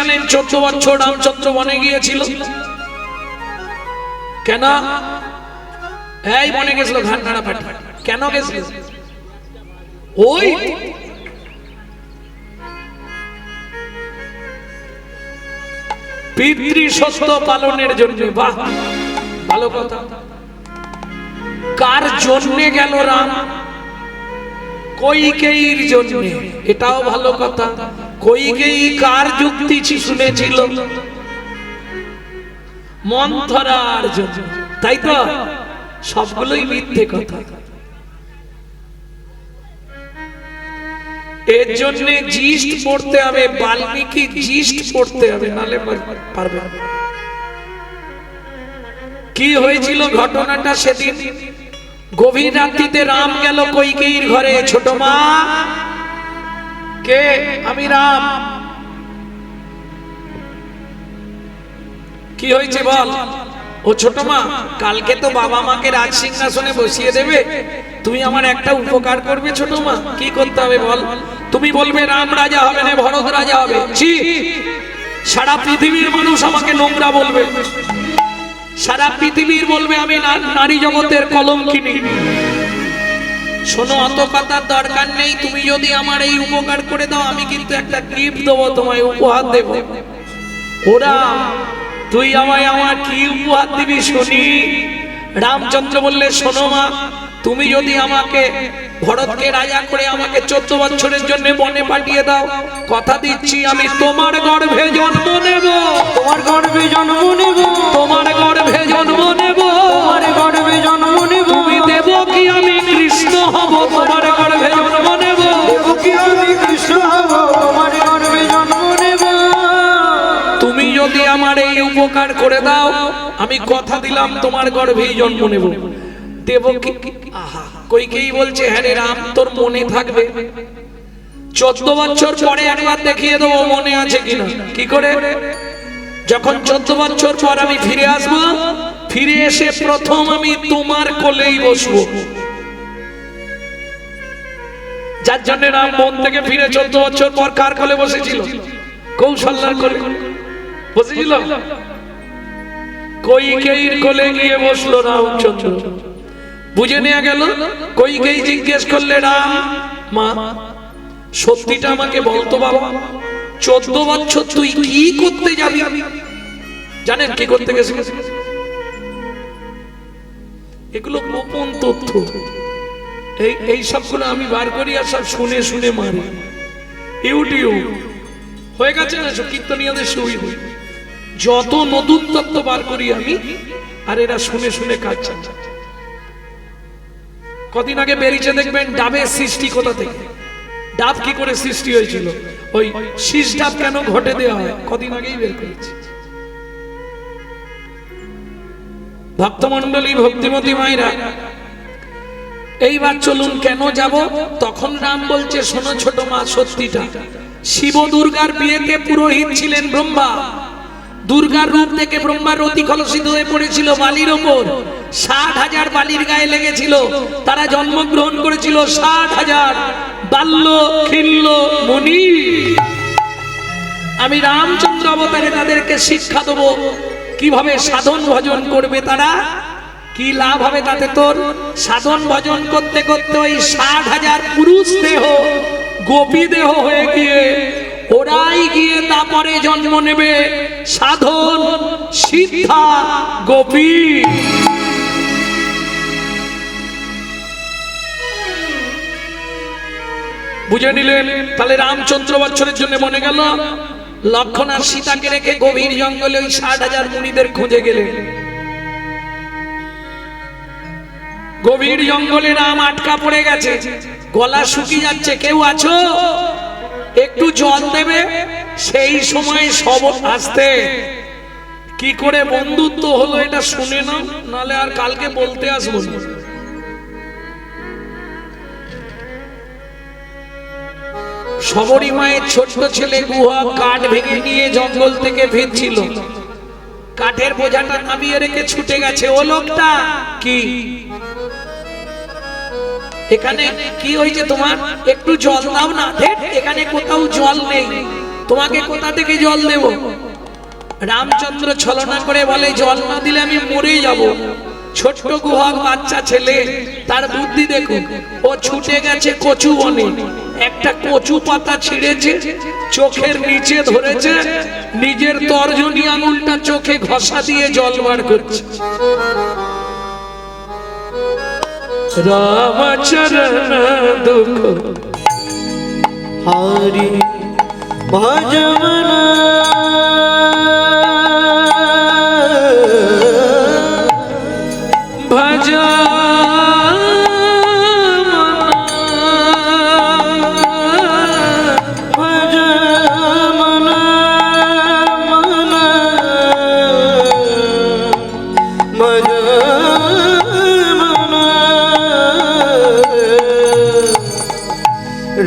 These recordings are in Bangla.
জানেন 14 বছর রামচন্দ্র বনে গিয়েছিল? কেন এই বনে গেছিল? ঘান্নাড়া পাটি কেন গেছিল? ওই পিতৃসত্য পালনের জন্য। বাহ, ভালো কথা। কার জন্যে গেল রাম? কৈকেয়ীর জন্য। এটাও ভালো কথা। কৈকেয়ী কার যুক্তি শুনেছিল? মন্থরার জন্য, তাই তো? সবগুলোই মিথ্যে কথা। এর জন্য জিস্ট পড়তে হবে, বাল্মীকি জিস্ট পড়তে হবে, নালে পারবে না। কি হয়েছিল ঘটনাটা সেদিন? গভীর রাত্রিতে রাম গেল কৈকেয়ীর ঘরে। ছোট মা, কে? আমি রাম। কি হয়েছে বল? ও ছোট মা, কালকে তো বাবা মাকে রাজ সিংহাসনে বসিয়ে দেবে, তুমি আমার একটা উপকার করবে ছোট মা। কি করতে হবে বল? তুমি বলবে রাম রাজা হবে না, ভরত রাজা হবে। ছি, সারা পৃথিবীর মানুষ আমাকে নোংরা বলবে, সারা পৃথিবীর বলবে আমি নারী জগতের কলঙ্কিনী। শোনো, অত কথার দরকার নেই। তুমি যদি আমার এই উপকার করে দাও, আমি কিন্তু একটা গিফট দেবো তোমায়, উপহার দেব। ওরা, তুই আমায় আমার কি উপহার দিবি শুনি? রামচন্দ্র বললে, শোনো মা, তুমি যদি আমাকে ভরতকে রাজা করে আমাকে 14 বছরের জন্য বনে পাঠিয়ে দাও, কথা দিচ্ছি আমি তোমার গর্ভে জন্ম নেব। তোমার গর্ভে জন্ম নেব, তোমার গর্ভে জন্ম নেব, তোমার গর্ভে জন্ম নেব। তুমি দেব কি আমি কৃষ্ণ হব, তোমার গর্ভে জন্ম নেব। দেব কি আমি কৃষ্ণ হব, তোমার গর্ভে জন্ম নেব। তুমি যদি আমার এই উপকার করে দাও, আমি কথা দিলাম তোমার গর্ভেই জন্ম নেব। দেব কি? আহা, কৈকেয়ী বলছে, হ্যাঁ রে রাম, তোর মনে থাকবে। 14 বছর পরে একবার দেখিয়ে দেবো মনে আছে কিনা। কি করে? যখন 14 বছর পর আমি ফিরে আসবো, ফিরে এসে প্রথম আমি তোমার কোলেই বসবো। যার জন্য রাম বন থেকে ফিরে 14 বছর পর কার কোলে বসেছিল? কৌশল্যার কোলে বসেছিল। কৈকেয়ীর কোলে গিয়ে বসলো রামচন্দ্র। বুঝে নেওয়া গেল। কৈকেয়ী জিজ্ঞেস করলে, রাম মা, সত্যিটা আমাকে বলতো বাবা, 14 বছর তুই কি করতে যাবি? জানেন কি করতে গেছে? এগুলো গোপন তথ্য। এই সবগুলো আমি বার করি আর সব শুনে শুনে মারি। ইউটিউব হয়ে গেছে না সব কীর্তনীয়দের সুবিধা। যত নতুন তথ্য বার করি আমি, আর এরা শুনে শুনে কাজ চাচ্ছে। কদিন আগে বেরিয়েছে দেখবেন ডাবের সৃষ্টি কোথা থেকে, ডাব কি করে সৃষ্টি হয়েছিল, ওই শীষ ডাব কেন ঘটে দেওয়া হয়, কদিন আগেই বের করেছে। ভক্তমন্ডলী, ভক্তিমতী মায়েরা, এইবার চলুন কেন যাব? তখন রাম বলছে, শোনো ছোট মা, সত্যিটা। শিব দুর্গার বিয়েতে পুরোহিত ছিলেন ব্রহ্মা। দুর্গার রূপ দেখে ব্রহ্মার রতি কলসিত হয়ে পড়েছিল বালির ওপর। 60,000 বালির গায়ে লেগেছিল। তারা জন্মগ্রহণ করেছিল 60,000 বাল্য খিল্য মুনি। আমি রামচন্দ্র অবতারে তাদেরকে শিক্ষা দেবো কিভাবে সাধন ভজন করবে তারা, কি লাভ হবে তাতে তোর। সাধন ভজন করতে করতে ওই 60,000 পুরুষ দেহ গোপী দেহ হয়ে গিয়ে ওরাই গিয়ে তারপরে জন্ম নেবে সাধন সিদ্ধা গোপী। বুঝে নিলেন? তাহলে রামচন্দ্র বছরের জন্য মনে গেল। লক্ষণ আর সীতাকে রেখে গভীর জঙ্গলে ওই 60,000 মুনিদের খুঁজে গেলেন। গভীর জঙ্গলে রাম আটকা পড়ে গেছে, গলা শুকিয়ে যাচ্ছে। কেউ আছো? একটু জল দেবে? সেই সময় সব আসতে কি করে বন্ধুত্ব হলো এটা শুনে নাও, নালে আর কালকে বলতে আসবো না। শবরী মায়ের ছোট্ট ছেলে গুহা কাঠ ভেঙে নিয়ে জঙ্গল থেকে ফিরছিল। কাঠের বোঝাটা নামিয়ে রেখে ছুটে গেছে। ও লোকটা কি? এখানে কি হয়েছে তোমার? একটু জল দাও না। এখানে কোথাও জল নেই। তোমাকে কোথা থেকে জল দেব? রামচন্দ্র ছলনা করে বলে, জল না দিলে আমি মরে যাব। ছোট্ট গুহক বাচ্চা ছেলে, তার বুদ্ধি দেখো, ও ছুটে গেছে কচু বনে, একটা কচু পাতা ছিঁড়েছে, চোখের নিচে ধরেছে, নিজের তর্জনী আঙুলটা চোখে ঘষা দিয়ে জল বার করছে। রামচরণ দুঃখ হরি ভজমন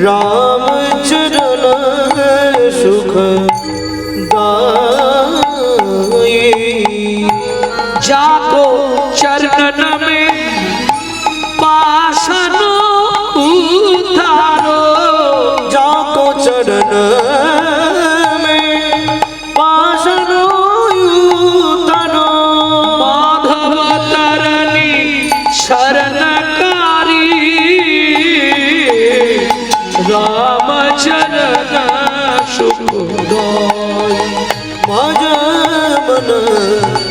रामचरण सुख दाये जाको चरण में पासन उतारो, जाको चरण में पासन उतारो, माधव तरनी शरणकारी रामचरण सुख दाये। भजमन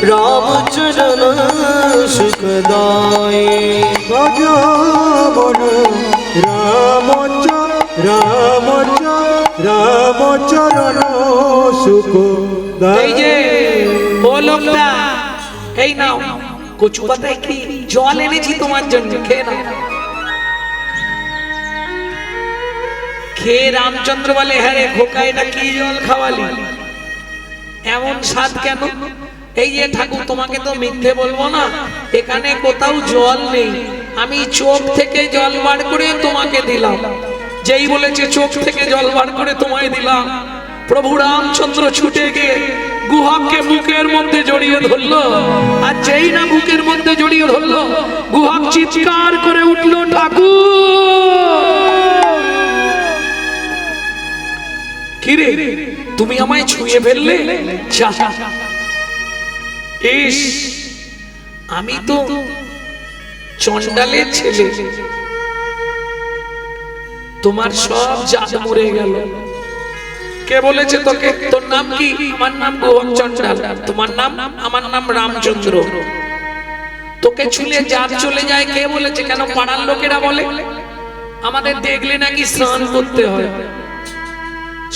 रामचरण सुखदाय, भजमन रामचरण सुखदाय। এই যে ও লোকটা, এই নাও কচু পাতায় কি জল এনেছি তোমার জন্য, খেয়ে নাও। খেয়ে রামচন্দ্র বলে, হ্যাঁ রে খোকা, এটা কি জল খাওয়ালি, এমন স্বাদ কেন? এই যে ঠাকুর, তোমাকে তো মিথ্যে বলবো না, এখানে কোথাও জল নেই, আমি চোখ থেকে জল বার করে তোমাকে দিলাম। যেই বলেছে চোখ থেকে জল বার করে তোমায় দিলাম, প্রভু রামচন্দ্র ছুটে গিয়ে গুহককে বুকের মধ্যে জড়িয়ে ধরলো, আর যেই না বুকের মধ্যে জড়িয়ে ধরলো, গুহক চিৎকার করে উঠলো, ঠাকুর কিরে তুমি আমায় ছুঁয়ে ফেললে? ইস, আমি তো চন্ডালের ছেলে, তোমার সব জাত মরে গেল। কে বলেছে তোকে? তোর নাম কি? আমার নাম গুহক চন্ডাল। তোমার নাম? আমার নাম রামচন্দ্র। তোকে ছুলে জাত চলে যায় কে বলেছে? কেন পাড়ার লোকেরা বলে আমাদের দেখলে নাকি স্নান করতে হয়।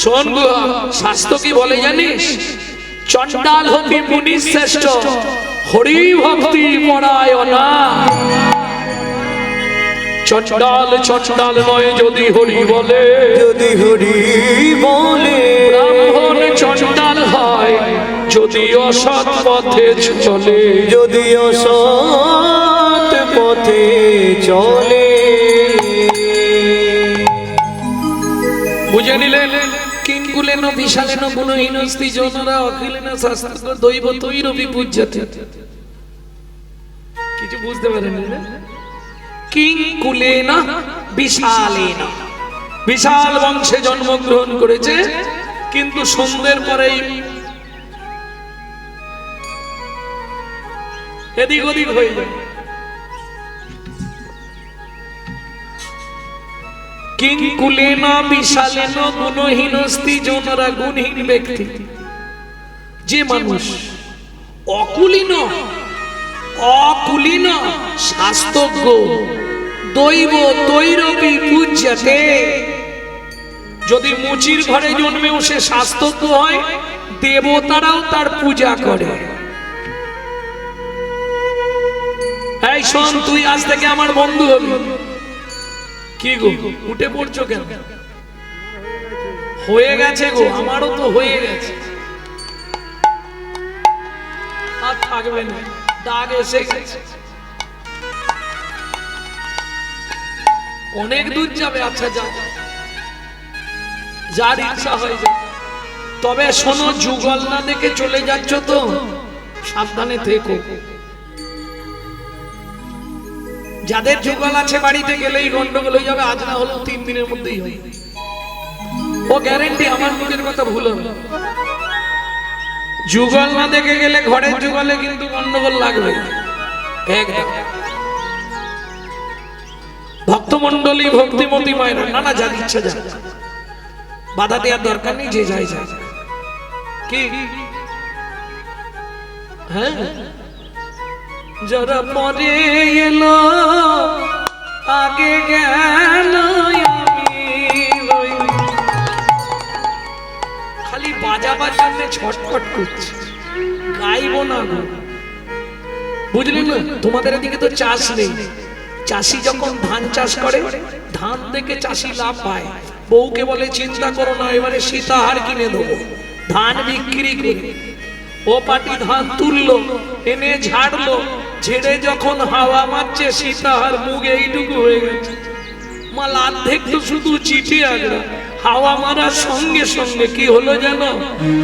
শোন গুহা, শাস্ত্র কি বলে জানিস? চন্ডাল হতি মুনি শ্রেষ্ঠ, হরি ভক্তি পরায়ণা। চন্ডাল চন্ডাল নয় যদি হরি বলে, যদি হরি বলে, ব্রাহ্মণ চন্ডাল হয় যদি অসৎ পথে চলে, যদি অসৎ পথে চলে। বুঝে নিলেন? কিঙ্কুলেন বিশালেন গুণহীনস্তি জনরা অখিলেন শাস্ত্র দৈব তৈরবি পূজ্যতে। কিছু বুঝতে পারেন না? কিঙ্কুলেন বিশালেন, বিশাল বংশে জন্মগ্রহণ করেছে, কিন্তু সন্ধ্যের পরেই এদিক ওদিক হয়ে যায়। কিঙ্কুলেন বিশালেন গুণহীনস্তি জনরা, গুণহীন ব্যক্তি যে মানুষ অকুলীন, অকুলীন শাস্ত্রজ্ঞ দৈব তৈরবি পূজ্যতে। যদি মুচির ঘরে জন্মেও সে শাস্ত্রজ্ঞ হয়, দেবতারাও তার পূজা করে। এই শোন, তুই আজ থেকে আমার বন্ধু হবি। কি গো উঠে পড়ছো কেন? হয়ে গেছে গো, আমারও তো হয়ে গেছে, আর থাকবে না, দাগ এসে গেছে, অনেক দূর যাবে। আচ্ছা যাও, যার ইচ্ছা হয়ে যায়। তবে শোনো, যুগল না দেখে চলে যাচ্ছ তো সাবধানে থেকো। যাদের যুগল আছে বাড়িতে গেলেই গন্ডগোল হয়ে যাবে, আজ না হলেও 3 দিনের মধ্যেই হয়। ও গ্যারেন্টি আমার মুখের কথা ভুল হবে না। যুগল না দেখে গেলে ঘরের যুগলে কিন্তু গন্ডগোল লাগবে একদম। ভক্তমন্ডলী ভক্তিমতী মায়েরা, না না যা ইচ্ছা যা, বাধা দেওয়ার দরকার নেই, যে যাই যায়। কি হ্যাঁ, যারা পরে এলো আগে গেল, খালি বাজাবার জন্য ছটফট করছে, গাইবো না গো, বুঝলি না? তোমাদের এদিকে তো চাষ নেই। চাষি যখন ধান চাষ করে, ধান থেকে চাষি লাভ পায়, বউকে বলে চিন্তা করো না, এবারে সীতাহার কিনে দেবো। ধান বিক্রি করে ও পাটি ধান তুললো, এনে ঝাড়লো, ঝেড়ে যখন হাওয়া মারছে, সীতাহার মুখ এইটুকু হয়ে গেছে, মাল অর্ধেক তো শুধু চিঠি আগড়া। হাওয়া মারার সঙ্গে সঙ্গে কি হলো জানো?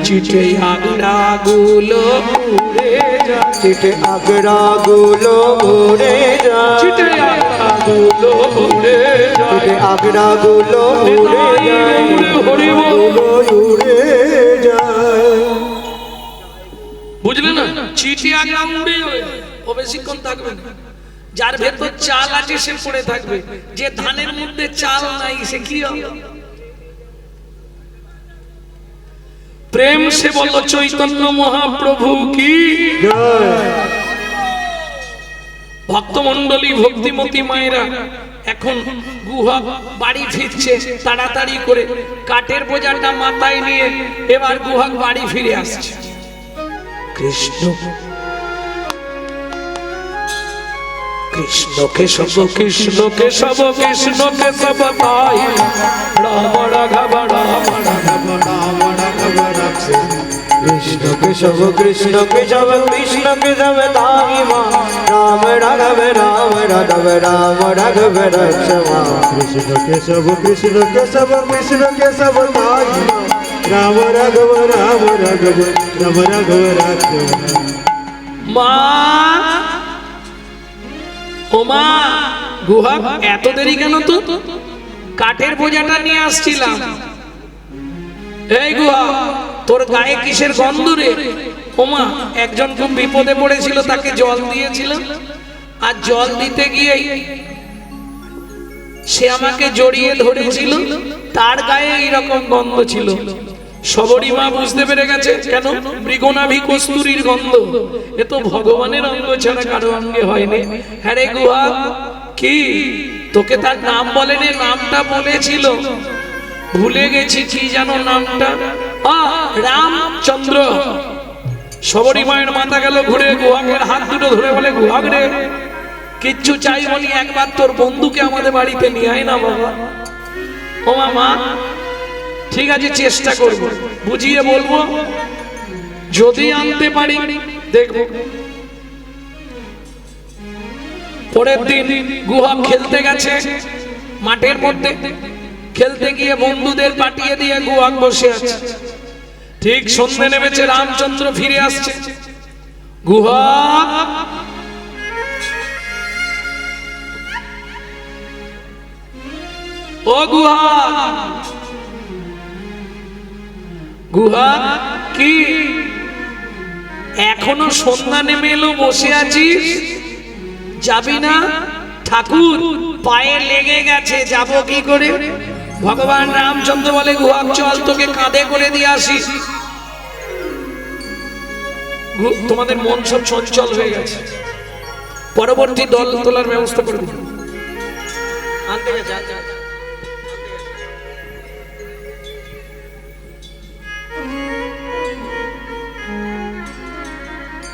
চিঠে আগড়া গুলো উড়ে যায়, চিঠে আগড়া গুলো উড়ে যায়, চিঠে আগড়া গুলো উড়ে যায়, চিঠে আগড়া গুলো উড়ে যায়, উড়ে উড়ে যায়। বুঝলে না? চিঠি আগড়া উড়ে যায়, ও বেশিক্ষণ থাকবে না। যার ভেতর চাল আছে সে পড়ে থাকবে, যে ধানের মধ্যে চাল নাই সে কি হবে? প্রেম সে বলো চৈতন্য মহাপ্রভু কি জয়। ভক্তমন্ডলী ভক্তিমতী মায়েরা এখন গুহা বাড়ি ফিরছে তাড়াতাড়ি করে, কাঠের বোঝাটা মাথায় নিয়ে এবার গুহা বাড়ি ফিরে আসছে। কৃষ্ণ কৃষ্ণ কেশব কৃষ্ণ কেশব কৃষ্ণ কেশব তাই রাম রাঘব রাম রাঘব রাম রাঘব রাম। কৃষ্ণ কেশব কৃষ্ণ কেশব কৃষ্ণ কেশব তাই মা, রাম রাঘব রাম রাঘব রাম রাঘব রক্ষমা। কৃষ্ণ কেশব কৃষ্ণ কেশব কৃষ্ণ কেশব তাই মা, রাম রাঘব রাম রাঘব রাম রাঘব রক্ষমা। মা ও মা, গুহা এত দেরি কেন? তো কাঠের বোঝাটা নিয়ে আসছিলাম। এই গুহা, তোর গায়ে কিসের গন্ধ রে? ও মা, একজন খুব বিপদে পড়েছিল, তাকে জল দিয়েছিলাম, আর জল দিতে গিয়ে সে আমাকে জড়িয়ে ধরেছিল, তার গায়ে এইরকম গন্ধ ছিল। সবরী মা বুঝতে পেরে গেছে, কেন? মৃগনাভি কস্তুরীর গন্ধ, এ তো ভগবানের অঙ্গ ছাড়া কারো অঙ্গে হয়নি। হ্যাঁ রে গুহা, কি তোকে তার নাম বলেনি? নামটা বলেছিল, ভুলে গেছি, কি জানো নামটা? রামচন্দ্র। সবরী মায়ের মাথা গেল ঘুরে, গুহাকে হাত দুটো ধরে বলে, গুহা রে কিচ্ছু চাই বলি, একবার তোর বন্ধুকে আমাদের বাড়িতে নিয়ে আয় না বাবা। ও মা, ঠিক আছে চেষ্টা করব, বুঝিয়ে বলবো, যদি আনতে পারি দেখব। পরের দিন গুহা খেলতে গেছে মাঠের মধ্যে, খেলতে গিয়ে বন্ধুদের পাঠিয়ে দিয়ে গুহা বসে আছে। ঠিক সন্ধ্যে নেমেছে, রামচন্দ্র ফিরে আসছে। গুহা, ও গুহা, গুহা কি এখনো সন্ধ্যা নেমে এলো, বসে আছিস? যাবি না? ঠাকুর পায়ে লেগে গেছে, যাব কি করে? ভগবান রামচন্দ্র বলে, গুহা চল, তোকে কাঁধে করে দিয়ে আসি। তোমাদের মন সব চঞ্চল হয়ে গেছে, পরবর্তী দল তোলার ব্যবস্থা করে দিন।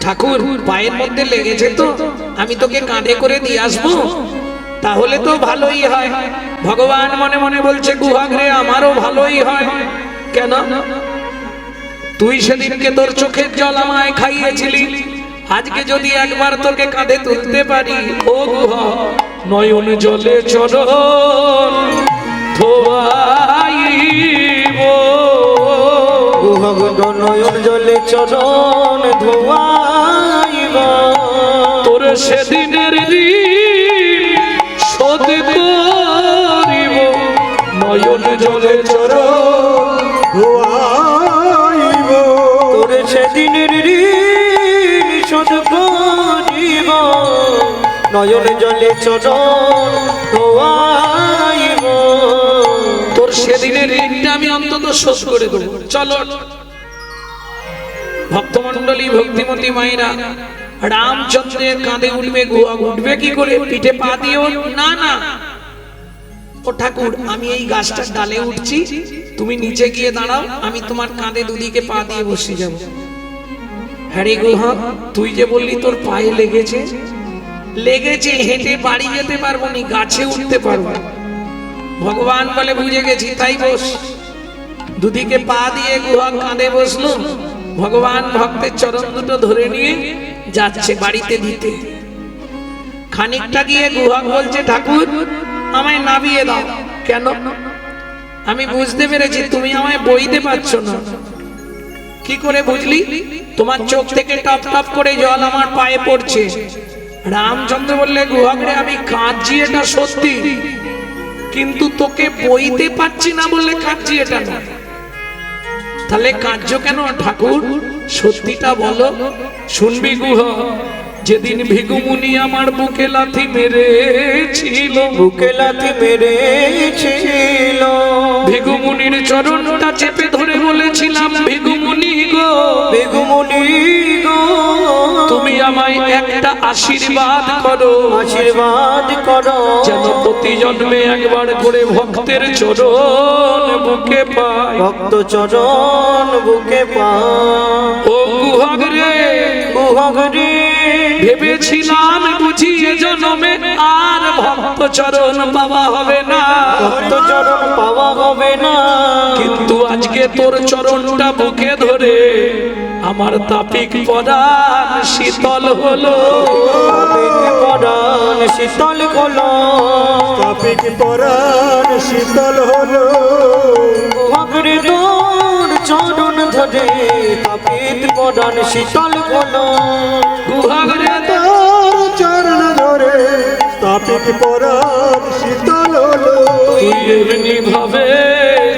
ঠাকুর পায়ের মধ্যে লেগেছে তো, আমি তোকে কাঁধে করে দিয়ে আসবো, তাহলে তো ভালোই হয়। ভগবান মনে মনে বলছে, গুহাগ্রে আমারও ভালোই হয়। কেন? তুই সেদিনকে তোর চোখের জল আমায় খাইয়েছিলি, আজকে যদি একবার তোকে কাঁধে তুলতে পারি, ও গুহা নয়ন জলে চরণ ধোয়াইব, গুহা নয়ন জলে চরণ ধোয়াইব, তোর সেদিনের শোধ করিব, নয়ন জলে চরণ সেদিনের ঋণ শোধ করিব, নয়ন জলে চরণ ধোয়াইব। তোর সেদিনের ঋণটা আমি অন্তত শোধ করে দেবো। চলো ভক্তমন্ডলী, ভক্তিমতী মায়েরা, রামচন্দ্রের কাঁধে উঠবে গুহা, উঠবে কি করে? পিঠে পা দিয়ে? না না, ও ঠাকুর আমি এই গাছটার ডালে উঠছি, তুমি নিচে গিয়ে দাঁড়াও, আমি তোমার কাঁধে দুদিকে পা দিয়ে বসে যাব। হ্যাঁ রে গুহা, তুই যে বললি তোর পায়ে লেগেছে, লেগেছে, হেঁটে বাড়ি যেতে পারবো নি, গাছে উঠতে পারবো। ভগবান বলে বুঝে গেছি, তাই বস। দুদিকে পা দিয়ে গুহা কাঁধে বসলো, ভগবান ভক্তের চরণ দুটো ধরে নিয়ে যাচ্ছে বাড়িতে দিতে। খানিকটা গিয়ে গুহা বলছে, ঠাকুর আমায় নামিয়ে দাও। কেন? আমি বুঝতে পেরেছি তুমি আমায় বইতে পারছো না। কি করে বুঝলি? তোমার চোখ থেকে টপ টপ করে জল আমার পায়ে পড়ছে। রামচন্দ্র বললে, গুহাগরে আমি কাঁদছি এটা সত্যি, কিন্তু তোকে বইতে পারছি না বললে কাঁদছি এটা না। তাহলে কাঁদছো কেন ঠাকুর? সত্যিটা বলো। শুনবি গুহা, যেদিন ভিগুমুনি আমার বুকে লাথি মেরেছিল, বুকে লাথি মেরেছিল, ভিগুমুনির চরণটা চেপে ধরে বলেছিলাম, ভিগুমুনি গো, ভিগুমুনি গো, তুমি আমায় একটা আশীর্বাদ করো, আশীর্বাদ করো, যেন প্রতি জন্মে একবার করে ভক্তের চরণ বুকে পাই, ভক্ত চরণ বুকে পাই। ও গুহাগরে, গুহাগরে, ভেবেছিলাম বুঝি এ জন্মে আর ভক্ত চরণ পাওয়া হবে না, ভক্ত চরণ পাওয়া হবে না, কিন্তু আজকে তোর চরণটা বুকে ধরে আমার তাপিক পরাণ শীতল হলো, তাপিক পরাণ শীতল হলো, তাপিক পরাণ শীতল হলো। গুহাগরে তোর চরণ ধরে তাপিক পরাণ শীতল হলো, গুহাগরে তোর চরণ ধরে তাপিক পরাণ শীতল হলো। তুই এমনি ভাবে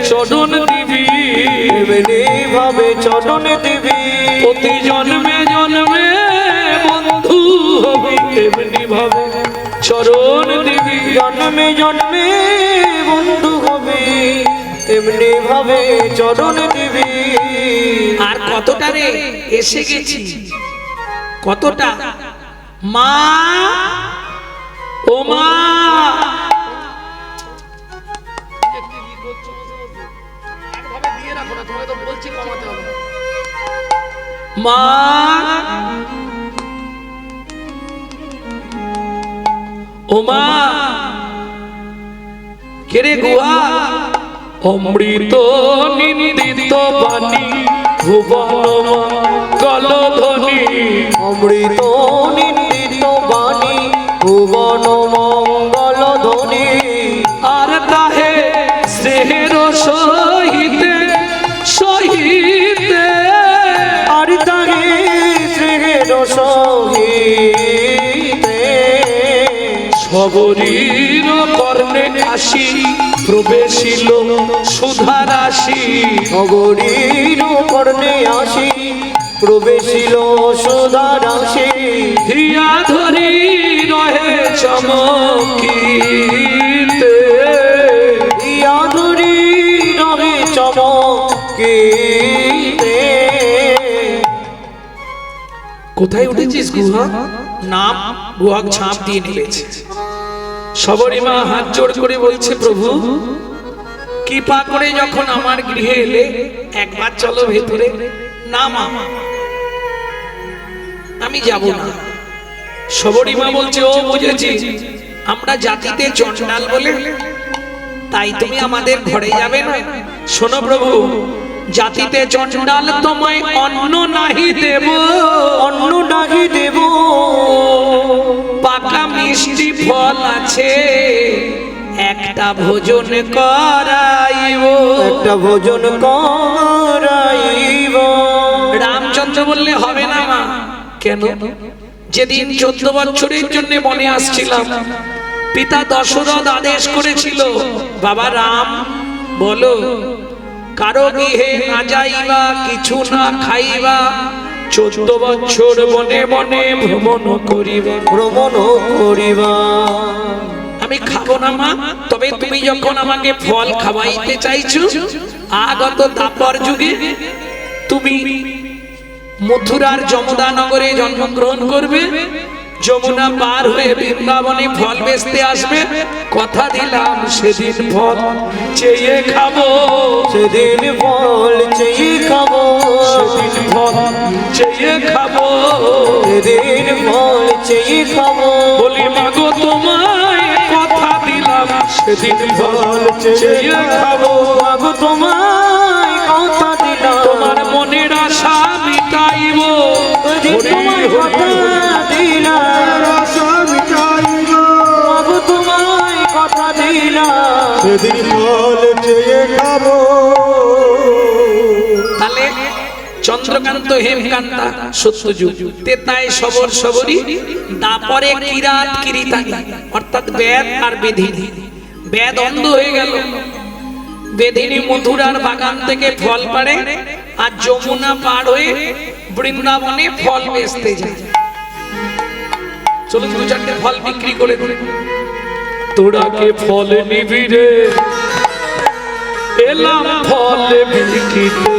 চরণ দিবি, এমনি ভাবে চরণ দিবি, প্রতি জন্মে জন্মে বন্ধু হবি, এমনি ভাবে চরণ দিবি, জন্মে জন্মে বন্ধু হবি, এমনি ভাবে চরণ দিবি। আর কতটা রে এসে গেছি, কতটা মা, ও মা, মা, ও মা, কেরে গুহা, অমৃত নিন্দিত বাণী ভুবন মঙ্গল ধ্বনি, অমৃত নিন্দিত বাণী ভুবন মঙ্গল ধ্বনি, আর তাহে স্নেহের সহিতে সহিতে, আর তাহে শ্রীর সহিতে, সবরীর কর্ণে আসি প্রবেশিল সুধা রাশি, নগরীর কর্ণে আসি প্রবেশিল সুধা রাশি, হিয়া ধরি রহে চমকিতে, ইয়াদুরি রহে চমকিতে। কোথায় উঠেছিস গুহা? নাম গুহা ছাপ দিয়ে নিয়েছে। সবরীমা হাত জোড় করে বলছে, প্রভু কৃপা করে যখন আমার গৃহে এলে একবার চলো ভেতরে। না মা, আমি যাব না। সবরীমা বলছে, ও বুঝেছি, আমরা জাতিতে চণ্ডাল বলে তাই তুমি আমাদের ঘরে যাবে না। শোনো প্রভু, জাতিতে চণ্ডাল তোমায় অন্ন নাহি দেব, অন্ন নাহি দেব, পাকা মিষ্টি ফল আছে একটা ভোজন করাইব, একটা ভোজন করাইব। রামচন্দ্র বললে হবে না মা। কেন? যেদিন 14 বছরের জন্য বনে আসছিলাম, পিতা দশরথ আদেশ করেছিল, বাবা রাম বলো কারো গৃহে না যাইবা, কিছু না খাইবা, 14 বছর বনে বনে ভ্রমণ করিবা। ভ্রমণ করিবা। আমি খাবো না মা, তবে তুমি যখন আমাকে ফল খাওয়াইতে চাইছো, আগত দাপর যুগে তুমি মথুরার যমুনা নগরে জন্মগ্রহণ করবে, যমুনা পার হয়ে বৃন্দাবনে ফল বেচতে আসবে। কথা দিলাম সেদিন ফল চেয়ে খাবো, সেদিন ফল চেয়ে খাবো, সেদিন ফল চেয়ে খাবো, সেদিন ফল চেয়ে খাবো। বলি মাগো তোমায় কথা দিলাম সেদিন ফল চেয়ে খাবো। মাগো তোমায় কথা দিলাম, তোমার মনের আশা মিটাইব, তোমায় কথা দিলাম, আশা মিটাইব। মাগো তোমায় কথা দিলাম, সেদিন ফল চেয়ে খাবো। তাহলে চন্দ্রকান্ত হেমকান্তা সত্যযুগ, তেতায় সবর সবরী, দাপরে কিরাত কিরিতানি, অর্থাৎ বেদ আর বেদিনী। বেদ অন্ধ হয়ে গেল, বেদিনী মথুরার বাগান থেকে ফল পাড়ে, আর যমুনা পার হয়ে বৃন্দাবনে ফল বেচতে যায়। চলুন 2-4টে ফল বিক্রি করে করে। তোরা কে ফল নিবি রে, এলাম ফল বিক্রিতে।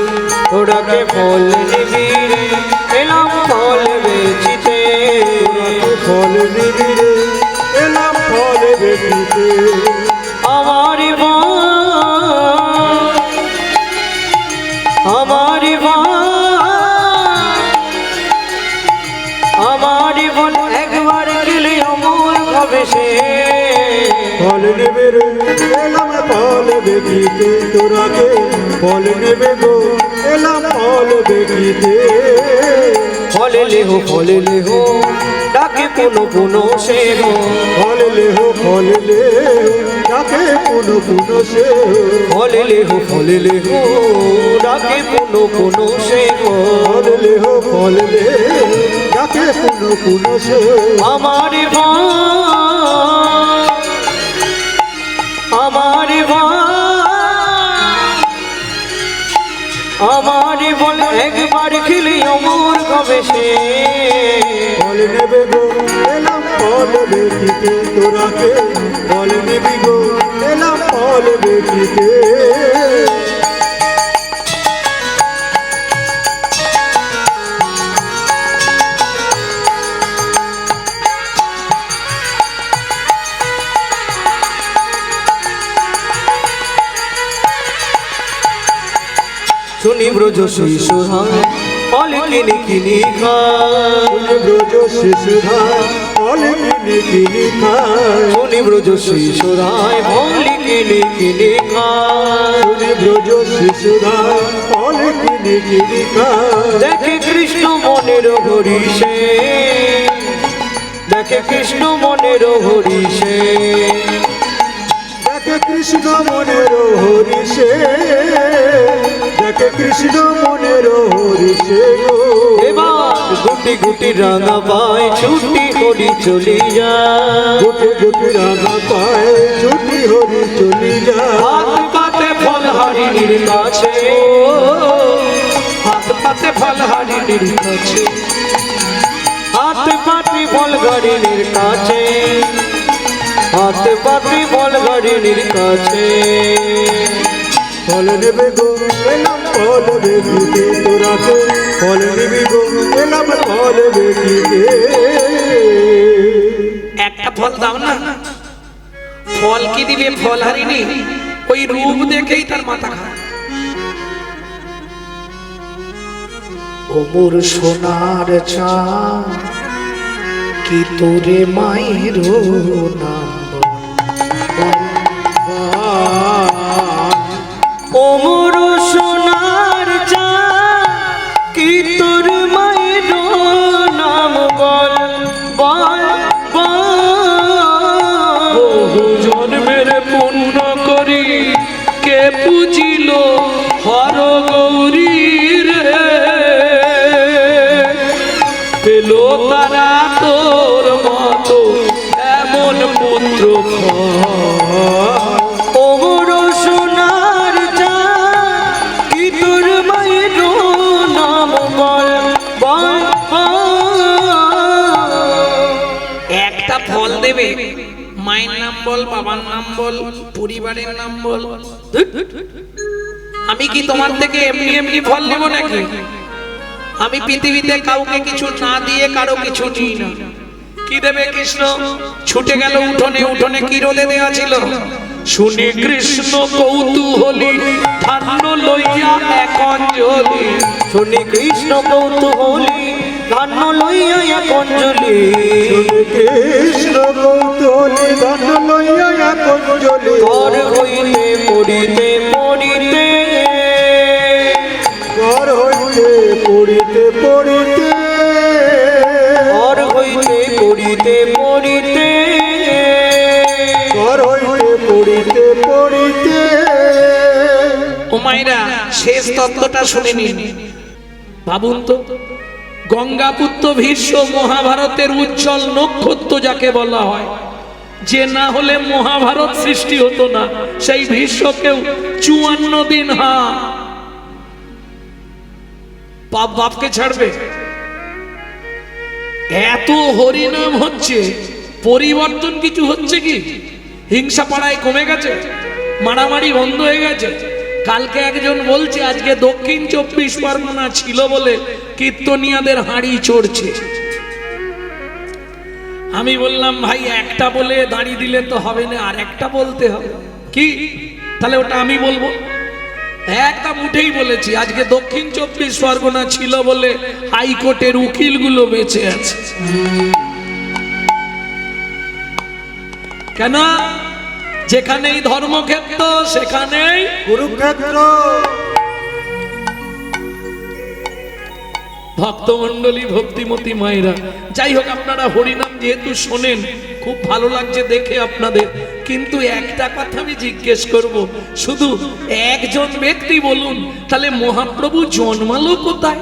তোরাকে ফল নিবি রে, এলাম ফল বেচিতে। ফল নিবি রে, এলাম ফল বেচিতে। আমারি আমারি আমারি বল একবার গেলে অমল হবে সে। ফল নেবে রে, এলাম ফল বেচিতে। তোরাকে ফল নেবে গো, এলাম ফল বেচিতে। ফল লেহো ডাকে পুনো পুনো সে গো। ফল লেহো ডাকে পুনো পুনো সে। ফল লেহো ডাকে পুনো পুনো সে গো। ফল লেহো ডাকে পুনো পুনো সে। আমারি আমারি বল একবার খেলে অমর কবে সে। ফল নেবে গো, এলাম ফল বেচিতে। তোরাকে ফল নিবি গো, এলাম ফল বেচিতে। শুনি ব্রজ শিশুহায় ফল কিনি কিনি খায়। ব্রজ শিশুধায় ফল কিনি কিনি খায়। শুনি ব্রজ শিশুহায় ফল কিনি কিনি খায়। শুনি ব্রজ শিশুধায় ফল কিনি কিনি খায়। দেখে কৃষ্ণ মনের হরিষে, দেখে কৃষ্ণ মনের হরিষে। দেখে কৃষ্ণ মনের হরিষে, দেখে কৃষ্ণ মনের হরিষে গো। এবার গুটি গুটি রাঙা পায় ছুটি হরি চলি যায়। গুটি গুটি রাঙা পায় ছুটি হরি চলি যায়। হাত পাতে ফল হারিণীর কাছে, হাত পাতে ফল হারিণীর কাছে, হাত পাতি ফল গাড়ির কাছে, হাত পাতি ফল গাড়ির কাছে। ফল নেবে গো, এলাম ফল বেচিতে। তোরাকে ফল নিবি গো, এলাম ফল বেচিতে। একটা ফল দাও না। ফল কি দিবে ফল হারিনি, ওই রূপ দেখেই তার মাথা খারাপ। ওমর সোনার চা কি তোরে মায়ের নাম ওমর সোনার চা কি তোর মায়ের নাম বল বল বহু জন্মের পুণ্য করি কে পুজিল হর গৌরী রে, পেল তারা তোর মতো এমন পুত্র ওমর সোনার চা দেবে, মায়ের নাম বল, বাবার নাম বল, পরিবারের নাম বল। আমি কি তোমার থেকে এমনি এমনি ফল নেব নাকি? আমি পৃথিবীতে কাউকে কিছু না দিয়ে কারো কিছু নিই না। কি দেবে কৃষ্ণ? ছুটে গেল উঠোনে, উঠোনে কি রোদে দেওয়া ছিল? শুনে কৃষ্ণ কৌতূহলী ধান্য লইয়া এক অঞ্জলি। শুনি কৃষ্ণ কৌতূহলী ধান্য লইয়া এক অঞ্জলি। কৃষ্ণ কৌতূহলী ধান্য লইয়া এক অঞ্জলি। ঘর হইতে পড়িতে পড়িতে, ঘর হইতে পড়িতে পড়িতে, ঘর হইতে পড়িতে পড়িতে, ঘর হইতে পড়িতে পড়িতে। ও মায়েরা, শেষ তত্ত্বটা শুনে নিন। ভাবুন তো, গঙ্গাপুত্র ভীষ্ম মহাভারতের উজ্জ্বল নক্ষত্র যাকে বলা হয়, যে না হলে মহাভারত সৃষ্টি হতো না, সেই ভীষ্মকেও 54 দিন বাপকে ছাড়বে। এত হরিনাম হচ্ছে, পরিবর্তন কিছু হচ্ছে কি? হিংসা পাড়ায় কমে গেছে, মারামারি বন্ধ হয়ে গেছে। কালকে একজন বলছে আজকে দক্ষিণ 24 পরগনা ছিল বলে কীর্তনিয়াদের হাঁড়ি চড়ছে। আমি বললাম ভাই, একটা বলে দাঁড়িয়ে দিলে তো হবে না, আর একটা বলতে হবে। কি তাহলে ওটা আমি বলবো? একদম উঠেই বলেছি আজকে দক্ষিণ 24 পরগনা ছিল বলে হাইকোর্টের উকিলগুলো বেঁচে আছে। কেন? যেখানেই ধর্মক্ষেত্র সেখানেই কুরুক্ষেত্র। ভক্তমণ্ডলী, ভক্তিমতী মায়েরা, যাই হোক, আপনারা হরিনাম যেহেতু শোনেন, খুব ভালো লাগছে দেখে আপনাদের। কিন্তু একটা কথা আমি জিজ্ঞেস করব, শুধু একজন ব্যক্তি বলুন, তাহলে মহাপ্রভু জন্মালো কোথায়?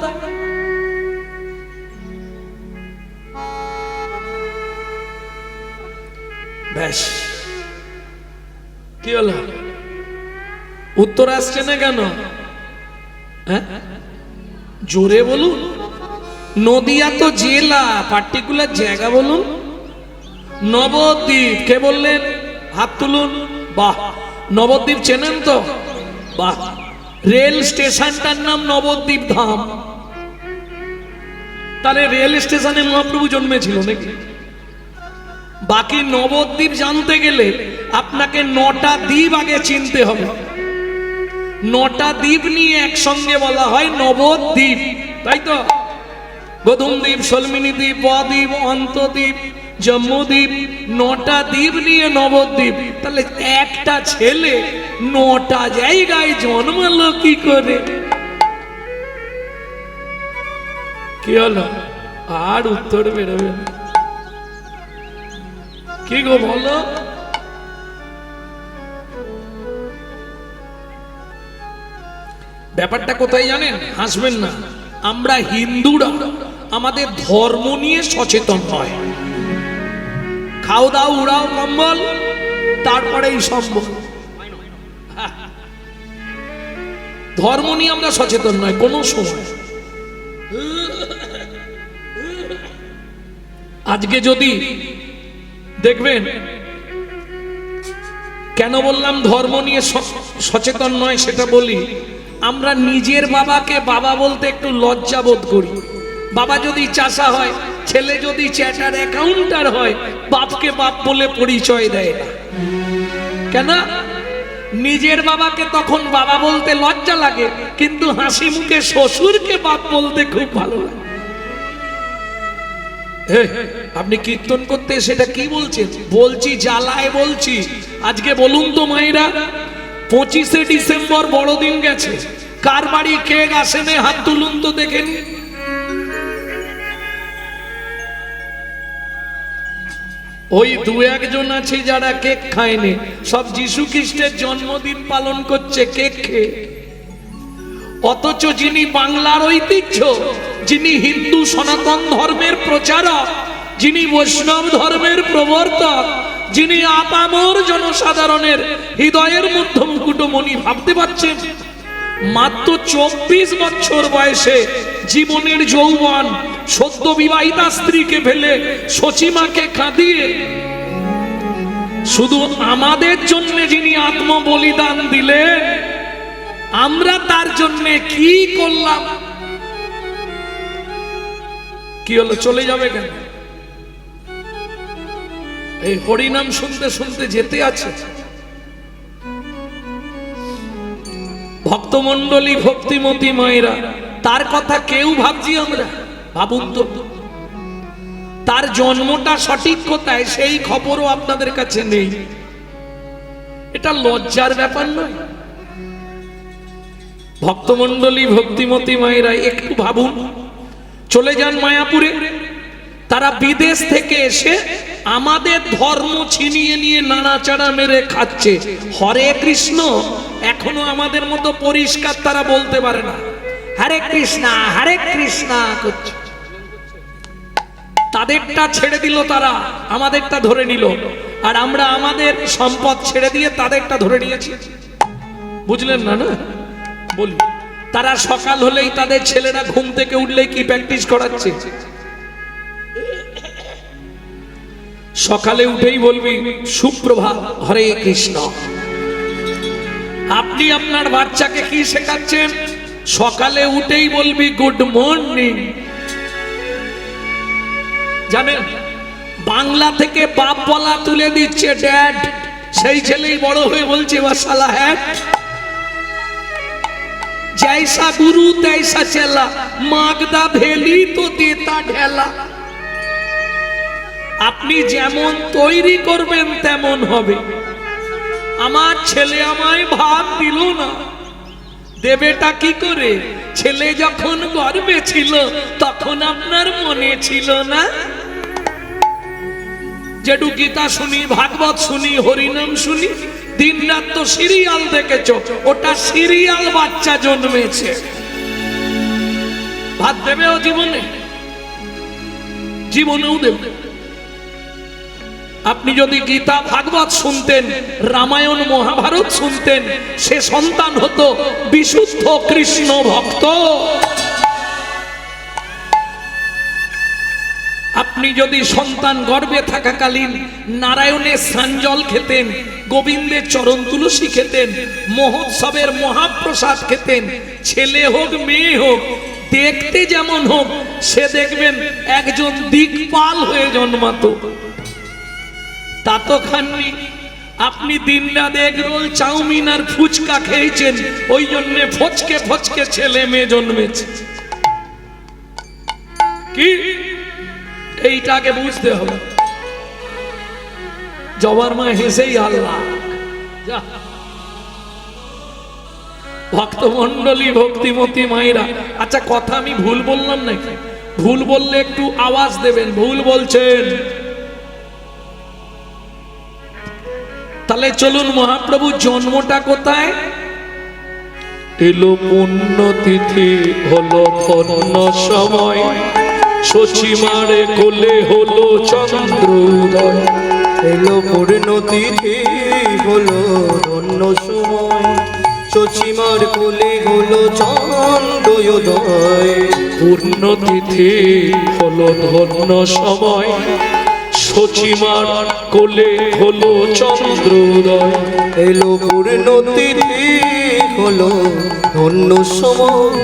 ব্যাস, কি হলো? উত্তর আসছে না কেন? হ্যাঁ, জোরে বলুন। নদিয়া তো জেলা, পার্টিকুলার জায়গা বলুন। নবদ্বীপ। কে বললেন? হাত তুলুন। বাহ, নবদ্বীপ চেনেন তো? বাহ। রেল স্টেশনটার নাম নবদ্বীপ ধাম। তাহলে রেল স্টেশনে মহাপ্রভু জন্মেছিল নাকি? বাকি নবদ্বীপ জানতে গেলে আপনাকে 9টা দ্বীপ আগে চিনতে হবে। 9টা দ্বীপ নিয়ে একসঙ্গে বলা হয় নবদ্বীপ, তাই তো? গৌতম দ্বীপ, সলমিনী দ্বীপ, বদ্বীপ, অন্তদ্বীপ, জম্মুদ্বীপ, 9টা দ্বীপ নিয়ে নবদ্বীপ। তাহলে একটা ছেলে 9টা জায়গায় জন্মালো কি করে? কি হলো? আর উত্তর বেরোবে না। কি গো বলো? ব্যাপারটা কোথায় জানেন? হাসবেন না। আমরা হিন্দুরা আমাদের ধর্ম নিয়ে সচেতন নয়। খাও দাও উড়াও কম্বল, তারপরেই সম্ভব। ধর্ম নিয়ে আমরা সচেতন নয় কোনো সময়। আজকে যদি দেখবেন, কেন বললাম ধর্ম নিয়ে সচেতন নয় সেটা বলি। আমরা নিজের বাবাকে বাবা বলতে একটু লজ্জা বোধ করি। বাবা যদি চাষা হয়, ছেলে যদি চ্যাটার অ্যাকাউন্টার হয়, বাপকে বাপ বলে পরিচয় দেয় না। কেন? নিজের বাবাকে তখন বাবা বলতে লজ্জা লাগে, কিন্তু হাসি মুখে শ্বশুরকে বাপ বলতে খুব ভালো লাগে। আপনি কীর্তন করতে সেটা কি বলছেন? বলছি জ্বালায় বলছি। আজকে বলুন তো মায়েরা, 25শে ডিসেম্বর বড়দিন গেছে, কার বাড়ি কেক আসেনে? হাত তুলুন তো দেখেন। ওই 2-1 আছে যারা কেক খায়নি, সব যিশু খ্রিস্টের জন্মদিন পালন করছে কেক খেয়ে। অথচ যিনি বাংলার ঐতিহ্য, যিনি হিন্দু সনাতন ধর্মের প্রচারক, যিনি বৈষ্ণব ধর্মের প্রবর্তক, যিনি আপামর জনসাধারণের হৃদয়ের মধ্যে মুকুটমণি, ভাবতে পারছেন? মাত্র 24 বছর বয়সে জীবনের যৌবন, সদ্য বিবাহিতা স্ত্রীকে ফেলে, সচিমাকে কাঁদিয়ে শুধু আমাদের জন্য যিনি আত্ম বলিদান দিলেন, আমরা তার জন্য কি করলাম? কি হলো, চলে যাবে কেন? এই হরিনাম শুনতে শুনতে যেতে আছে। ভক্তমণ্ডলী, ভক্তিমতী মায়েরা, তার কথা কেউ ভাবছি আমরা? ভাবুন তো, তার জন্মটা সঠিক কোথায় সেই খবরও আপনাদের কাছে নেই। এটা লজ্জার ব্যাপার নয়? ভক্তমণ্ডলী, ভক্তিমতী মায়েরা একটু ভাবুন। চলে যান মায়াপুরে, তারা বিদেশ থেকে এসে আমাদের ধর্ম ছিনিয়ে নিয়ে নাড়াচাড়া মেরে খাচ্ছে। হরে কৃষ্ণ এখনো আমাদের মতো পরিষ্কার তারা বলতে পারে না। হরে কৃষ্ণা হরে কৃষ্ণা করছে। তাদেরটা ছেড়ে দিল তারা, আমাদেরটা ধরে নিল। আর আমরা আমাদের সম্পদ ছেড়ে দিয়ে তাদেরটা ধরে নিয়েছি। বুঝলেন না? না বলি, তারা সকাল হলেই তাদের ছেলেরা ঘুম থেকে উঠলেই কি প্র্যাকটিস করাচ্ছে? সকালে উঠেই বলবি সুপ্রভাত হরে কৃষ্ণ। আপনি আপনার বাচ্চাকে কি শেখাচ্ছেন? সকালে উঠেই বলবি গুড মর্নিং। জানেন, বাংলা থেকে বাপ বলা তুলে দিচ্ছে ড্যাড। সেই ছেলেই বড় হয়ে বলছে ওয়াসালা হ্যাঁ। जैसा गुरु तैसा चला, मागदा भेली तो देता ढेला। আপনি যেমন তৈরি করবেন তেমন হবে। আমার ছেলে আমায় ভাত দিল না, দেবেটা কি করে? ছেলে যখন গর্ভে ছিল তখন আপনার মনে ছিল না? যেটু গীতা শুনি, ভাগবত শুনি, হরিনাম শুনি, দিন রাত তো সিরিয়াল দেখেছো। ওটা সিরিয়াল বাচ্চা জন্মেছে, ভাত দেবে ও জীবনে? জীবনেও দেবে। আপনি যদি গীতা ভাগবত শুনতেন, রামায়ণ মহাভারত শুনতেন, সে সন্তান হতো বিশুদ্ধ কৃষ্ণ ভক্ত। আপনি যদি সন্তান গর্ভে থাকাকালীন নারায়ণের স্নানজল খেতেন, গোবিন্দের চরণ তুলসী খেতেন, মহোৎসবের মহাপ্রসাদ খেতেন, ছেলে হোক মেয়ে হোক, দেখতে যেমন হোক, সে দেখবেন একজন দিকপাল হয়ে জন্মাতো। তা তো খাননি। আপনি দিনরাত এগ রোল, চাউমিন আর ফুচকা খেয়েছেন, ওই জন্য ফচকে ফচকে ছেলে মেয়ে জন্মেছে। কি এইটাকে বুঝতে হবে। জবার মা হেসেই আল্লাহ। ভক্তমণ্ডলী, ভক্তিমতী মায়েরা, আচ্ছা কথা আমি ভুল বললাম নাকি? ভুল বললে একটু আওয়াজ দেবেন। ভুল বলছেন? তাহলে চলুন, মহাপ্রভুর জন্মটা কোথায়? এলো পুণ্যতিথি, হলো ধন্য সময়, সচিমারে কোলে হলো চন্দ্রোদয়। এলো পূর্ণতিথি, হলো ধন্য সময়, সচিমার কোলে হলো চন্দ্রোদয়। পূর্ণতিথি হলো ধন্য সময়, সচিমার কোলে হলো চন্দ্রোদয়। এলো পূর্ণতিথি, হলো ধন্য সময়,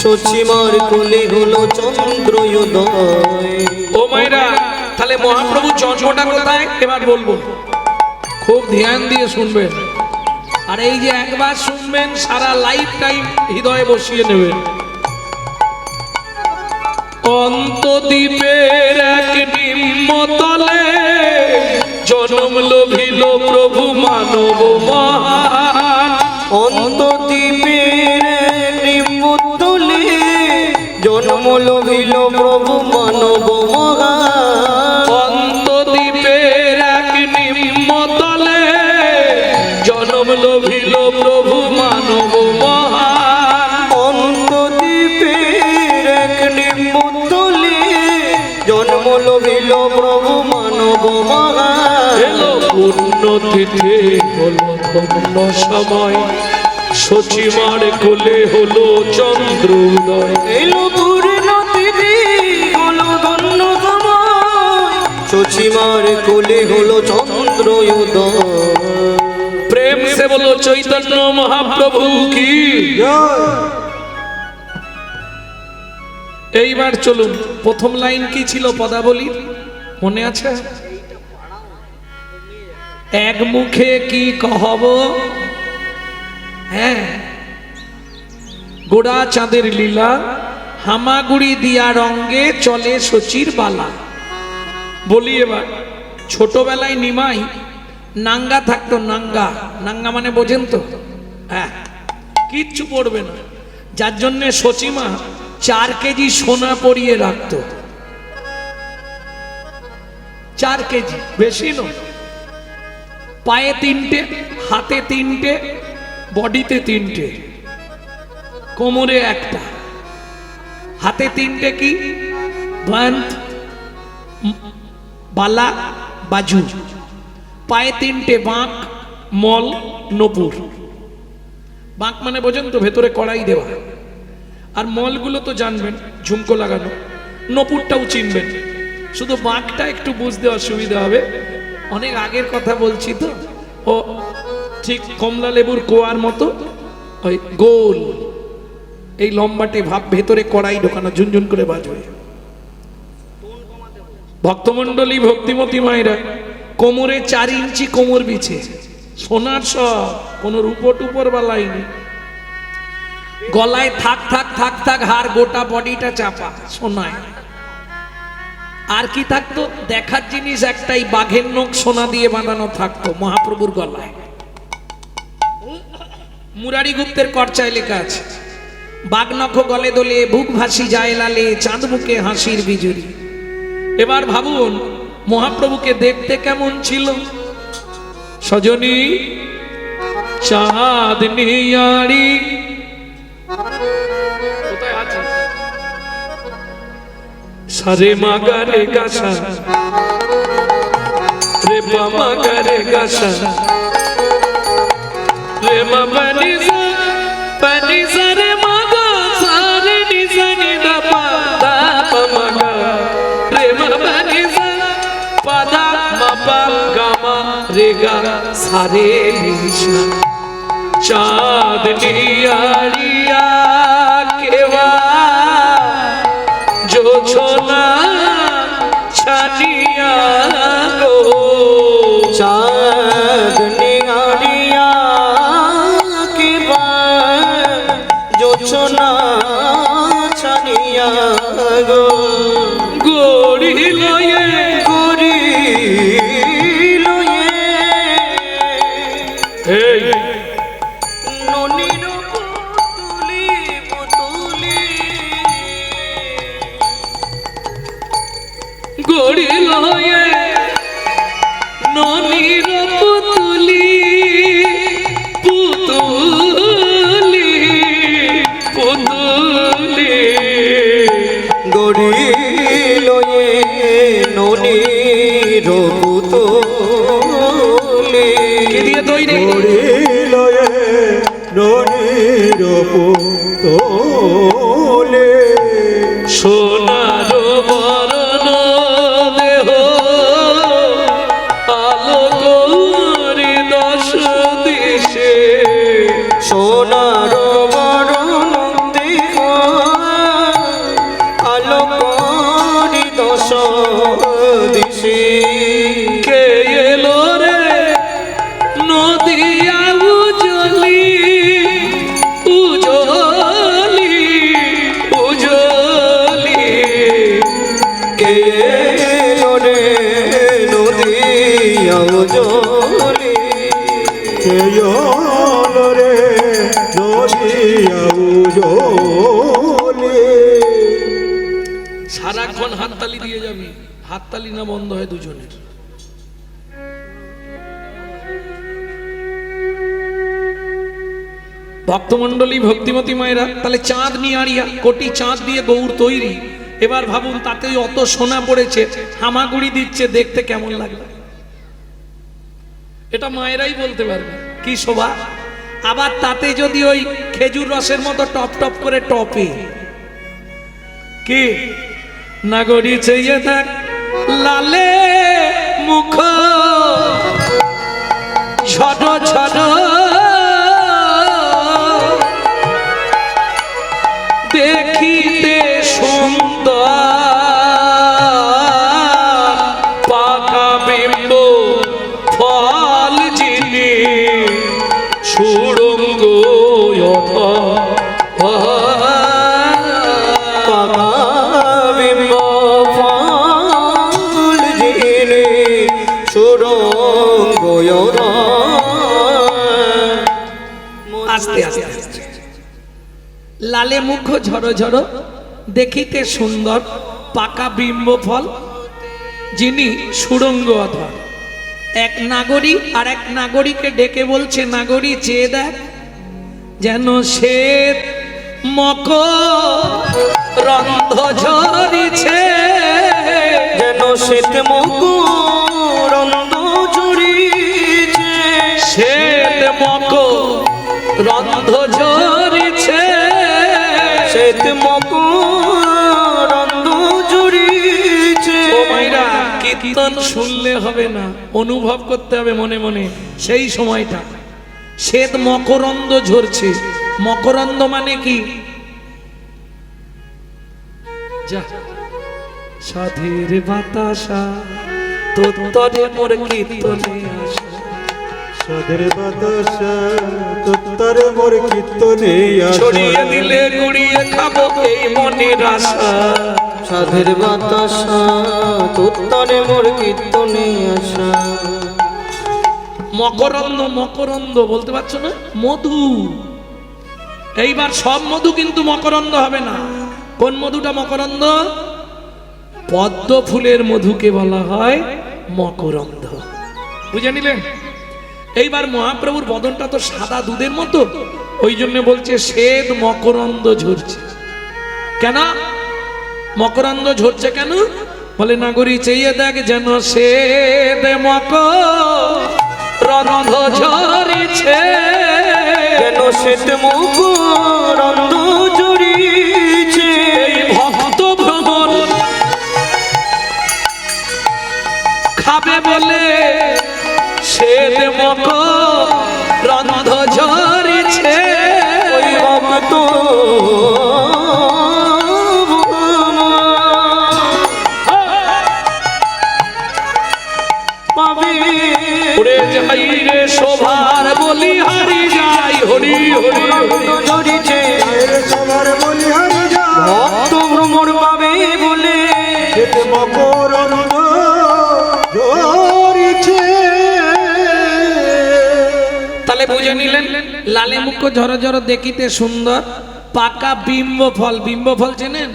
সচিমার কোলে হলো চন্দ্রোদয়। ও মায়েরা, তাহলে মহাপ্রভুর জন্মটা কোথায় এবার বলবো, খুব ধ্যান দিয়ে শুনবেন। আর এই যে একবার শুনবেন, সারা লাইফ টাইম হৃদয়ে বসিয়ে নেবেন। অন্তদ্বীপের এক নিম্নতলে জন্ম লভিল প্রভু মানব মহান। অন্তদ্বীপের নিম্নতলে জন্ম লভিল প্রভু মানব মহান। অন্তদ্বীপের এক নিম্নতলে জন্ম লভিল প্রভু মানব মহান। অন্তদ্বীপের এক নিম্নতলে জন্ম লভিল প্রভু মানব মহান। এলো পুণ্যতিথি, হলো ধন্য সময়, সচিমার কোলে হলো চন্দ্রোদয়। এলো পূর্ণতিথি, হলো ধন্য সময়, সচিমার কোলে হলো চন্দ্র উদয় প্রেম সে বলো চৈতন্য মহাপ্রভু কি। জয়। এইবার চলুন, প্রথম লাইন কি ছিল পদাবলী মনে আছে? এক মুখে কি কহব, হ্যাঁ গোড়া চাঁদের লীলা, হামাগুড়ি দিয়া রঙ্গে চলে শচীর বালা। বলি এবার, ছোটবেলায় নিমাই নাঙ্গা থাকতো, নাঙ্গা, নাঙ্গা মানে বোঝেন তো, হ্যাঁ কিচ্ছু পড়বে না, যার জন্যে শচীমা 4 কেজি সোনা পরিয়ে রাখতো। 4 কেজি, বেশি নয়। পায়ে 3টে, হাতে 3টে, বডিতে 3টে, কোমরে 1টা। হাতে 3টে কি? বান্ত, বালা, বাজু। পায়ে 3টে, বাঁক, মল, নপুর। বাঁক মানে বোঝেন তো, ভেতরে কড়াই দেওয়া। আর মলগুলো তো জানবেন, ঝুমকো লাগানো। নপুরটাও চিনবেন, শুধু বাঁকটা একটু বুঝতে অসুবিধা হবে, অনেক আগের কথা বলছি তো। ও ঠিক কমলা লেবুর কোয়ার মতো ওই গোল, এই লম্বাটে ভাব, ভেতরে কড়াই ঢোকানো, ঝুনঝুন করে বাজবে। ভক্তমণ্ডলী ভক্তিমতী মায়েরা, কোমরে 4 ইঞ্চি কোমর বিছে, সোনার সব, কোনো রূপো টুপোর বালাই নেই। গলায় থাক থাক থাক থাক হার, গোটা বডিটা চাপা সোনায়। আর কি থাকতো? দেখার জিনিস একটাই, বাঘের নখ সোনা দিয়ে বাঁধানো থাকতো মহাপ্রভুর গলায়। মুরারি গুপ্তের কর্চায় লেখা আছে, বাঘ নখ গলে দোলে, বুক ভাসি যায় লালে, চাঁদ মুখে হাসির বিজুরি। এবার ভাবুন মহাপ্রভুকে দেখতে কেমন ছিল। সজনী চাঁদনি আড়ি, কোথায় আছে? সারে মাগারে গাছা, রে মাগারে গাছা, রে মানি পানি সারে মাগা, সারে নিজানি দা পাদা মাগা, রে মানি পাদা মাপা গামা রে গা সারে নিশা। চাঁদনি আড়িয়া কেবা জোছনা ছানিয়া গো, চাঁদনি আড়িয়া কিবা জোছনা ছানিয়া গো, গড়ি লয়ে করি লয়ে এই ননির পুতুলি পুতুলি, গড়ি লয়ে ননির পুতুলি পুতুলি পুতুলি, গড়ি লয়ে ননির পুতুলি। কি দিয়ে তৈরি? গড়ি লয়ে ননির পুতলে, সোনার বরণ দেহ আলো করি 10 দিশে, সোনার বরণ দেহ আলো করি 10 দিশে। কে এলো রে নদিয়া উজলি উজলি উজলি, কে রে নদিয়া জলি, কেয়ল রে নদিয়া উজলে। সারাক্ষণ হাততালি দিয়ে যাবি, হাততালি না বন্ধ হয় দুজনের। ভক্তমণ্ডলী ভক্তিমতী মায়েরা, তাহলে চাঁদ নিয়ে আড়িয়া, কোটি চাঁদ দিয়ে গৌর তৈরি। এবার ভাবুন তাতে অত সোনা পড়েছে, হামাগুড়ি দিচ্ছে, দেখতে কেমন লাগবে? এটা মায়েরাই বলতে পারবে কি শোভা। আবার তাতে যদি ওই খেজুর রসের মতো টপ টপ করে টপে, কি নাগরি চেয়ে থাক লালে মুখ ঝড় ঝড় দেখিতে সুন্দর পাকা বিম্ব ফল যিনি সুড়ঙ্গ বিম্ব ফল যিনি সুরঙ্গ আস্তে আস্তে আস্তে লালে মুখ ঝড় ঝড় দেখিতে সুন্দর পাকা বিম্ব ফল যিনি সুড়ঙ্গ অধর। এক নাগরিক আর এক নাগরিককে ডেকে বলছে, নাগরী চেয়ে দেখ যেন শ্বেত মকরন্ধ ঝরিছে, যেন শ্বেত মকরন্ধ ঝরিছে, শ্বেত মকরন্ধ ঝরিছে, শ্বেত মকরন্ধ ঝরিছে। ও মাইরা, কীর্তন শুনলে হবে না, অনুভব করতে হবে মনে মনে সেই সময়টা। শ্বেত মকরন্ধ ঝরছে, মকরন্ধ মানে কি? যা সাধের বাতাসা তোরে মোর কীর্তনে আসা, সাদের বাতাসা তোরে মোর কীর্তনে আসা, ছড়িয়ে দিলে গুড়িয়ে খাবো এই মনের আশা। সাধের বাতাসা তোরে মোর কীর্তনে আসা। মকরন্ধ, মকরন্ধ বলতে পারছো না? মধু। এইবার সব মধু কিন্তু মকরন্ধ হবে না। কোন মধুটা মকরন্ধ? পদ্ম ফুলের মধুকে বলা হয় মকরন্ধ। বুঝে নিলেন? এইবার মহাপ্রভুর বদনটা তো সাদা দুধের মতো, ওই জন্য বলছে শ্বেত মকরন্ধ ঝরছে। কেন মকরন্ধ ঝরছে কেন? বলে নাগরী চেয়ে দেখ যেন শ্বেত মকরন্ধ ঝরিছে, যেন শ্বেত মকরন্ধ ঝরিছে। ভক্ত ভ্রমণ খাবে বলে শ্বেত মকরন্ধ ঝরিছে, ওই ভক্ত পাবে। উড়ে যাই রে শোভার বলি হারি যাই, হরি হরি ঝরিছে সবার বলি হারি যায়, ভক্ত ভ্রমণ পাবে বলে শ্বেত মকরন্ধ ঝরিছে। তাহলে বুঝে নিলেন, লালে মুখ ঝড় ঝড় দেখিতে সুন্দর পাকা বিম্ব ফল। বিম্ব ফল চেনেন?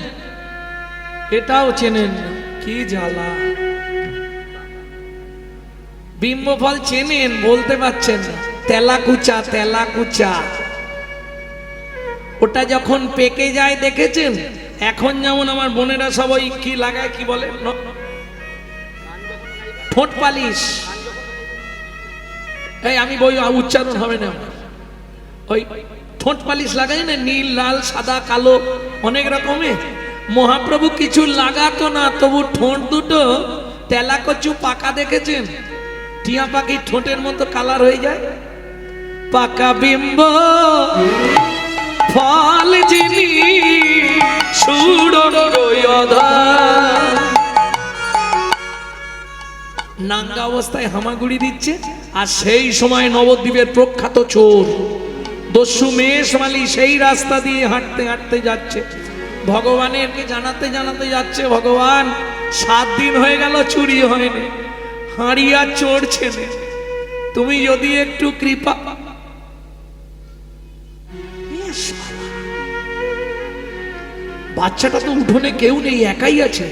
এটাও চেনেন না, কি জ্বালা। বিম্ব ফল চেনেন, বলতে পারছেন না। তেলাকুচা, তেলাকুচা ওটা যখন পেকে যায় দেখেছেন? এখন যেমন আমার বোনেরা সবাই কি লাগায়, কি বলে, ঠোঁট পালিশ। এই আমি বই উচ্চারণ হবে না আমার। ওই ঠোঁট পালিশ লাগাই না, নীল লাল সাদা কালো অনেক রকমের। মহাপ্রভু কিছু লাগাতো না, তবু ঠোঁট দুটো তেলাকচু পাকা দেখেছেন? টিয়া পাখির ঠোঁটের মতো কালার হয়ে যায়। পাকা বিম্ব ফল যিনি সুড়ঙ্গ অধর, নাঙ্গা অবস্থায় হামাগুড়ি দিচ্ছে। আর সেই সময় নবদ্বীপের প্রখ্যাত চোর দস্যু মেষমালী সেই রাস্তা দিয়ে হাঁটতে হাঁটতে যাচ্ছে, ভগবানেরকে জানাতে জানাতে যাচ্ছে, ভগবান 7 দিন হয়ে গেল চুরি হয়নি, হাঁড়িয়া চড়ছে না, তুমি যদি একটু কৃপা। বাচ্চাটা তো উঠোনে কেউ নেই, একাই আছে।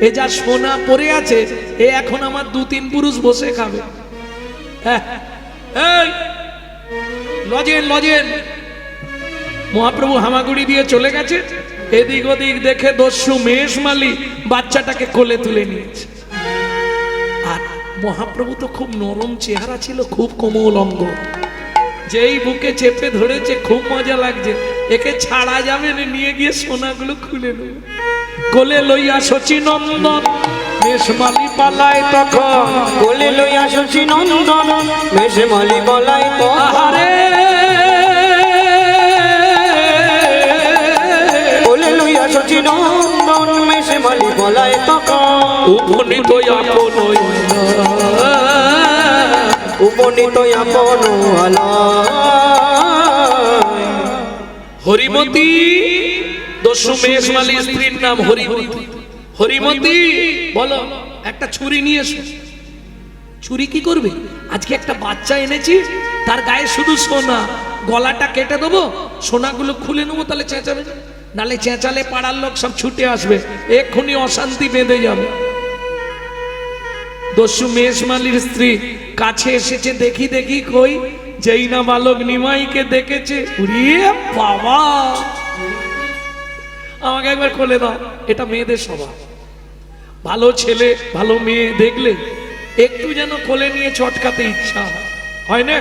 এ যা সোনা পড়ে আছে, এ এখন আমার 2-3 পুরুষ বসে খাবে। এই লজেন লজেন। মহাপ্রভু হামাগুড়ি দিয়ে চলে গেছে, এদিক ওদিক দেখে দস্যু মেষমালী বাচ্চাটাকে কোলে তুলে নিয়েছে। আর মহাপ্রভু তো খুব নরম চেহারা ছিল, খুব কোমল অঙ্গ, যেই বুকে চেপে ধরেছে, খুব মজা লাগছে। একে ছাড়া যাবে না, নিয়ে গিয়ে সোনাগুলো খুলে নেবে। কোলে লইয়া শচীনন্দন মেষমালি পালায় তখন কোলে লইয়া শশী নন্দন মেষমালি বলাই তখন আহারে কোলে লইয়া শশী নন্দন মেষমালি বলাই তখন উপনীত আপন উপনীত আপন আলয় হরিমতি দস্যু মেষমালি স্ত্রীর নাম হরিমতি। হরিমতি বলো একটা ছুরি নিয়ে এসো। ছুরি কি করবে? আজকে একটা বাচ্চা এনেছি, তার গায়ে শুধু সোনা, গলাটা কেটে দেবো, সোনাগুলো খুলে নেবো, তাহলে চেঁচাবে, নালে চেঁচালে পাড়ার লোক সব ছুটে আসবে, এক্ষুনি অশান্তি বেঁধে যাবে। দস্যু মেষমালির স্ত্রী কাছে এসেছে, দেখি দেখি কই, যেই না বালক নিমাইকে দেখেছে, উড়িয়ে বাবা আমাকে একবার খুলে দাও। এটা মেয়েদের স্বভাব, ভালো ছেলে ভালো মেয়ে দেখলে একটু যেন কোলে নিয়ে চটকাতে ইচ্ছা হয় না?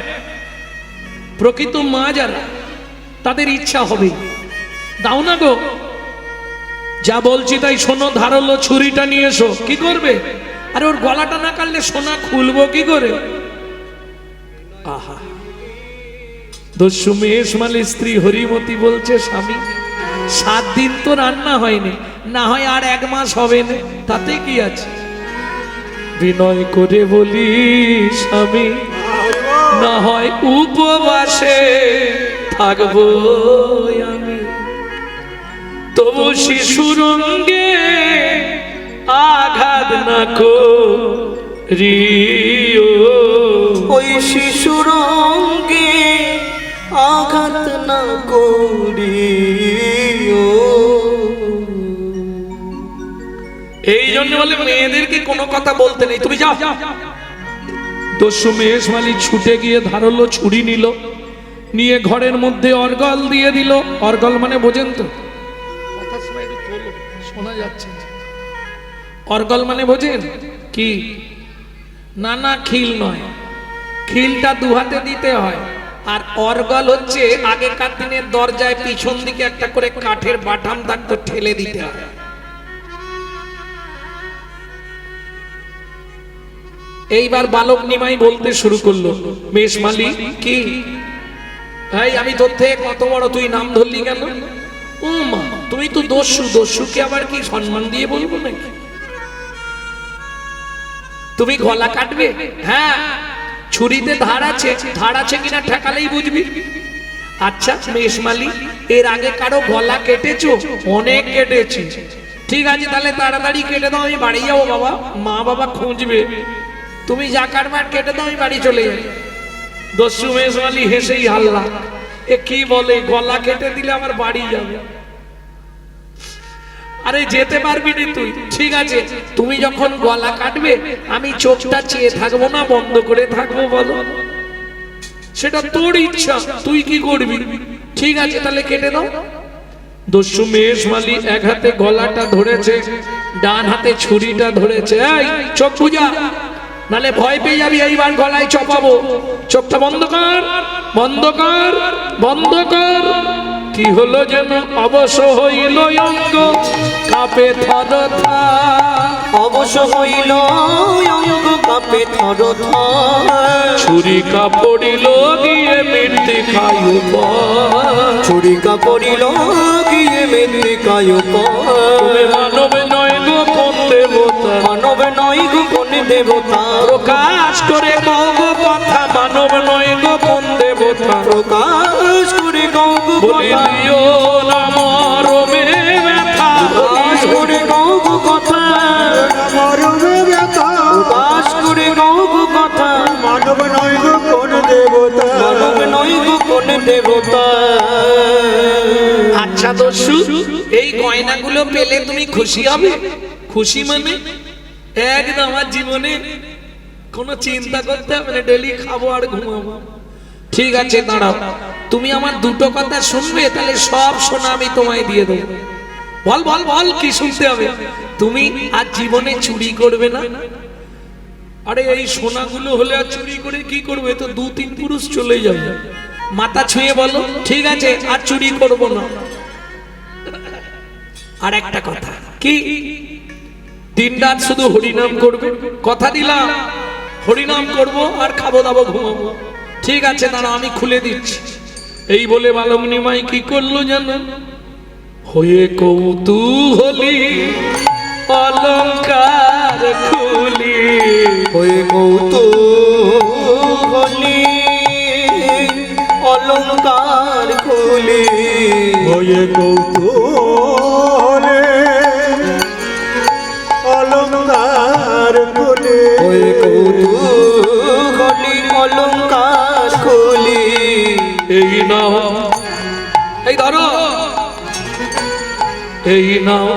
প্রকৃত মা যারা, তাদের ইচ্ছা হবে। দাও না গো, যা বলছি তাই শোনো, ধারালো ছুরিটা নিয়ে এসো। কি করবে? আর ওর গলাটা না কাটলে সোনা খুলবো কি করে? আহা, দস্যু মেষমালির স্ত্রী হরিমতি বলছে, স্বামী 7 দিন তো রান্না হয়নি, না হয় আর 1 মাস হবে না, তাতে কি আছে? বিনয় করে বলি স্বামী, না হয় উপবাসে থাকবো আমি, তবু শিশুর অঙ্গে আঘাত না করিও। ওই শিশুর অঙ্গে আঘাত না করিও। এই জন্য বলে মেয়েদেরকে কোনো কথা বলতে নেই, তুমি যাও। দস্যু মেষমালি ছুটে গিয়ে ধারালো ছুরি নিল, নিয়ে ঘরের মধ্যে অর্গল দিয়ে দিল। অর্গল মানে বোঝেন তো? কথার সময় একটু তোলো, শোনা যাচ্ছে। অর্গল মানে বোঝেন কি? না না, খিল নয়, খিলটা 2 হাতে দিতে হয়। আর অর্গল হচ্ছে আগেকার দিনের দরজায় পিছন দিকে একটা করে কাঠের বাটাম থাকতো, ঠেলে দিতে হয়। এইবার বালক নিমাই বলতে শুরু করলো, মেষমালি কি? এই আমি তোর থেকে কত বড়, তুই নাম ধরলি কেন? ও মা, তুমি তো দস্যু, দস্যুকে আবার কি সম্মান দিয়ে বলবো নাকি? তুমি গলা কাটবে? হ্যাঁ, ছুরিতে ধার আছে, ধার আছে কিনা ঠেকালেই বুঝবি। আচ্ছা মেষমালি, এর আগে কারো গলা কেটেছো? অনেক কেটেছি। ঠিক আছে, তাহলে তাড়াতাড়ি কেটে দাও, আমি বাড়ি যাবো বাবা, মা বাবা খুঁজবে। তুমি যা কাটবার কেটে দাও, আমি বাড়ি চলে যাই। দস্যু মেষমালি হেসেই হাল্লা, এ কি বলে, গলা কেটে দিলে আমার বাড়ি যাবে? আরে যেতে পারবি না তুই। ঠিক আছে, তুমি যখন গলা কাটবে, আমি চোখটা চেয়ে থাকবো না, বন্ধ করে থাকবো, বলো? সেটা তোর ইচ্ছা, তুই কি করবি? ঠিক আছে, তাহলে কেটে দাও। দস্যু মেষমালি এক হাতে গলাটা ধরেছে, ডান হাতে ছুরিটা ধরেছে। এই চোখ বুঝা, নালে ভয় পেয়ে যাবি, এইবার গলায় চপাবো। চোখটা বন্ধ কর, বন্ধ কর, বন্ধ কর। কি হলো যেন অবশ হইল অঙ্গ, কাঁপে থরথর। অবশ্য হইল অঙ্গ কাঁপে থরথর। ছুরি কাপড়িল গিয়ে মৃত্তিকায় উপর। ছুরি কাপড়িল গিয়ে মৃত্তিকায় উপর। তুমি মানব নয় গো কোন দেবতা, মানব নয় গো কোন দেবতা। প্রকাশ করে কও গো কথা, মানব নয় গো কোন দেবতা। প্রকাশ করে কও গো কথা। বলিলিও না মরমে ব্যথা, প্রকাশ করে কও গো কথা। মরমে ব্যথা, প্রকাশ করে কও গো কথা। মানব নয় গো কোন দেবতা। মানব নয় গো কোন দেবতা। আচ্ছা দস্যু, এই গয়নাগুলো পেলে তুমি খুশি হবে? খুশি মানে একদম আমার জীবনে কোনো চিন্তা করতে হবে না, ডেলি খাবো আর ঘুমাবো। ঠিক আছে দাঁড়াও, তুমি আমার 2টো কথা শুনবে, তাহলে সব সোনা আমি তোমায় দিয়ে দেবো। বল বল বল, কি শুনতে হবে? তুমি আর জীবনে চুরি করবে না। আরে এই সোনাগুলো হলে আর চুরি করে কি করবে? তো 2-3 পুরুষ চলে যাবে। মাথা ছুঁয়ে বলো, ঠিক আছে আর চুরি করব না। আর একটা কথা, কি দিনরাত শুধু হরিনাম করবে, কথা দিলাম হরিনাম করব আর খাবো দাবো ঘুমাবো। ঠিক আছে দাঁড়া আমি খুলে দিচ্ছি। এই বলে বালক নিমাই কি করলো জানো, হয়ে কৌতূহলী অলঙ্কার খুলি, হয়ে কৌতূহলী অলঙ্কার খুলি, হয়ে কৌতূহলে অলঙ্কার খুলে, হয়ে কৌতূহলী অলঙ্কার খুলি। এই নাও এই ধরো, এই নাও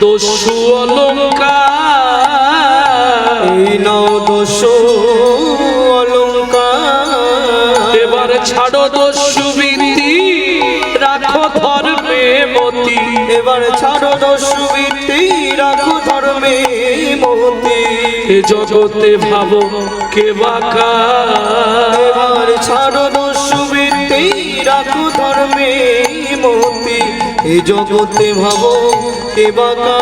দস্যু অলঙ্কার, এই নাও দস্যু অলঙ্কার, এবার ছাড়ো দস্যু বৃত্তি রাখো ধর্মে মতি, এবার ছাড়ো দস্যু বৃত্তি রাখো ধর্মে মতি, এ জগতে ভাবো কে বাকা, এবার ছাড়ো দস্যু বৃত্তি রাখো ধর্মে মতি, এ জগতে ভাবো কে বাকা,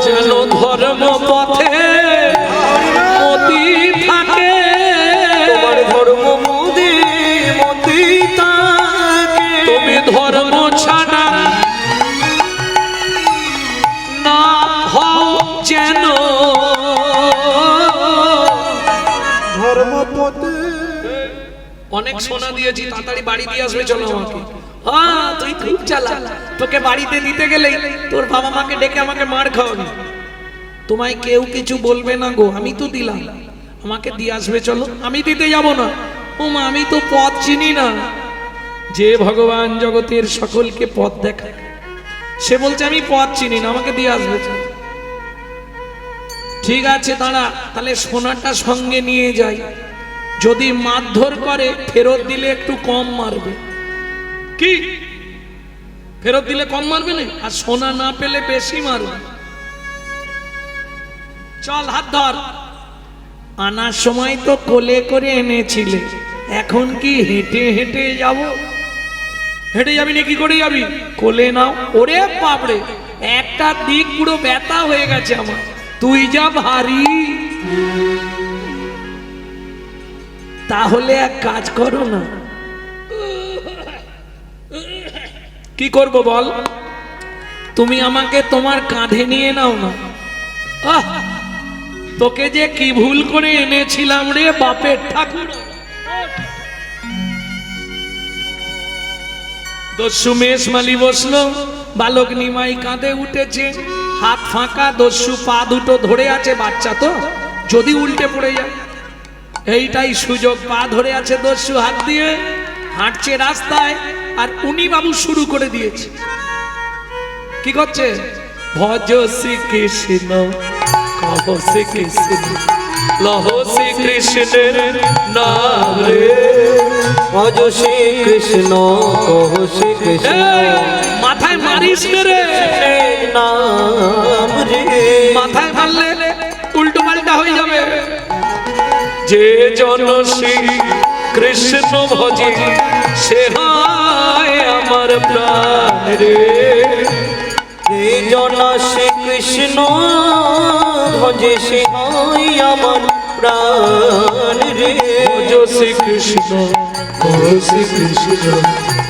যেন ধর্ম পথে মতি থাকে, তোমার ধর্ম মোদে মতি থাকে, তুমি ধর্ম ছাড়া না হও যেন, ধর্মপথে অনেক সোনা দিয়েছি তাড়াতাড়ি বাড়ি দিয়ে আসবে চলো আমাকে। তুই খুব চালা, তোকে বাড়িতে দিতে গেলেই তোর বাবা মাকে ডেকে আমাকে মার খাওয়াবি। তোমায় কেউ কিছু বলবে না গো, আমি তো দিলাম, আমাকে দিয়ে আসবে চলো। আমি দিতে যাব না, ও মা আমি তো পথ চিনি না। যে ভগবান জগতের সকলকে পথ দেখায় সে বলছে আমি পথ চিনি না, আমাকে দিয়ে আসবে চলো। ঠিক আছে দাঁড়া, তাহলে সোনাটা সঙ্গে নিয়ে যাই, যদি মারধর করে ফেরত দিলে একটু কম মারবে। কি ফেরত দিলে কম মারবে না, আর সোনা না পেলে বেশি মারবে। চল হাত ধর। আনার সময় তো কোলে করে এনেছিলে, এখন কি হেঁটে হেঁটে যাব? হেঁটে যাবি না কি করে যাবি? কোলে নাও। ওরে বাপরে, একটা দিক পুরো ব্যথা হয়ে গেছে আমার, তুই যা ভারী। তাহলে এক কাজ করো না। কি করব বল? তুমি আমাকে তোমার কাঁধে নিয়ে নাও না। তোকে যে কি ভুল করে এনেছিলাম রে বাপের ঠাকুর। দস্যু মেষ মালি বসলো, বালক নিমাই কাঁধে উঠেছে, হাত ফাঁকা, দস্যু পা দুটো ধরে আছে, বাচ্চা তো যদি উল্টে পড়ে যায়। এইটাই সুযোগ, পা ধরে আছে দস্যু, হাত দিয়ে হাঁটছে রাস্তায়, আর উনি বাবু শুরু করে দিয়েছে। কি করছে? ভজ শ্রী কৃষ্ণ কহ শ্রী কৃষ্ণ লহ শ্রী কৃষ্ণের নাম রে, ভজ শ্রী কৃষ্ণ কহ শ্রী কৃষ্ণ মাথায় মারিস রে, নাম রে, মাথায় মারলে উল্টো পাল্টা হয়ে যাবে। যে জন শ্রী কৃষ্ণ ভজে সে হয় আমার প্রাণ রে, যে জন শ্রী কৃষ্ণ ভজে সে হয় আমার প্রাণ রে, ভজ শ্রী কৃষ্ণ কহ শ্রী কৃষ্ণ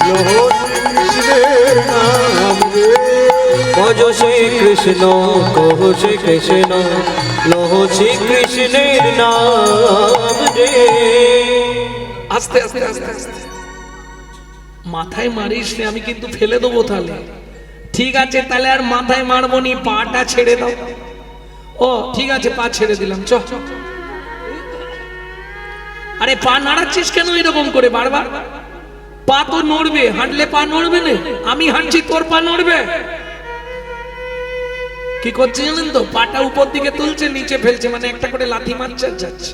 লহ শ্রীকৃষ্ণের নাম রে, ভজ শ্রী কৃষ্ণ কহ শ্রী কৃষ্ণ লহ শ্রী কৃষ্ণের নাম রে। আস্তে আস্তে আস্তে আস্তে মাথায় মারিস রে, আমি কিন্তু ফেলে দেবো তাহলে। ঠিক আছে তাহলে আর মাথায় মারবো নি, পাটা ছেড়ে দাও। ও ঠিক আছে, পা ছেড়ে দিলাম। চ, আরে পা নাড়াচ্ছিস কেন এরকম করে বারবার? পা তো নড়বে, হাঁটলে পা নড়বে না। আমি হাঁটছি তোর পা নড়বে। কি করছে জানেন তো, পাটা উপর দিকে তুলছে নিচে ফেলছে, মানে একটা করে লাথি মারছে আর যাচ্ছে।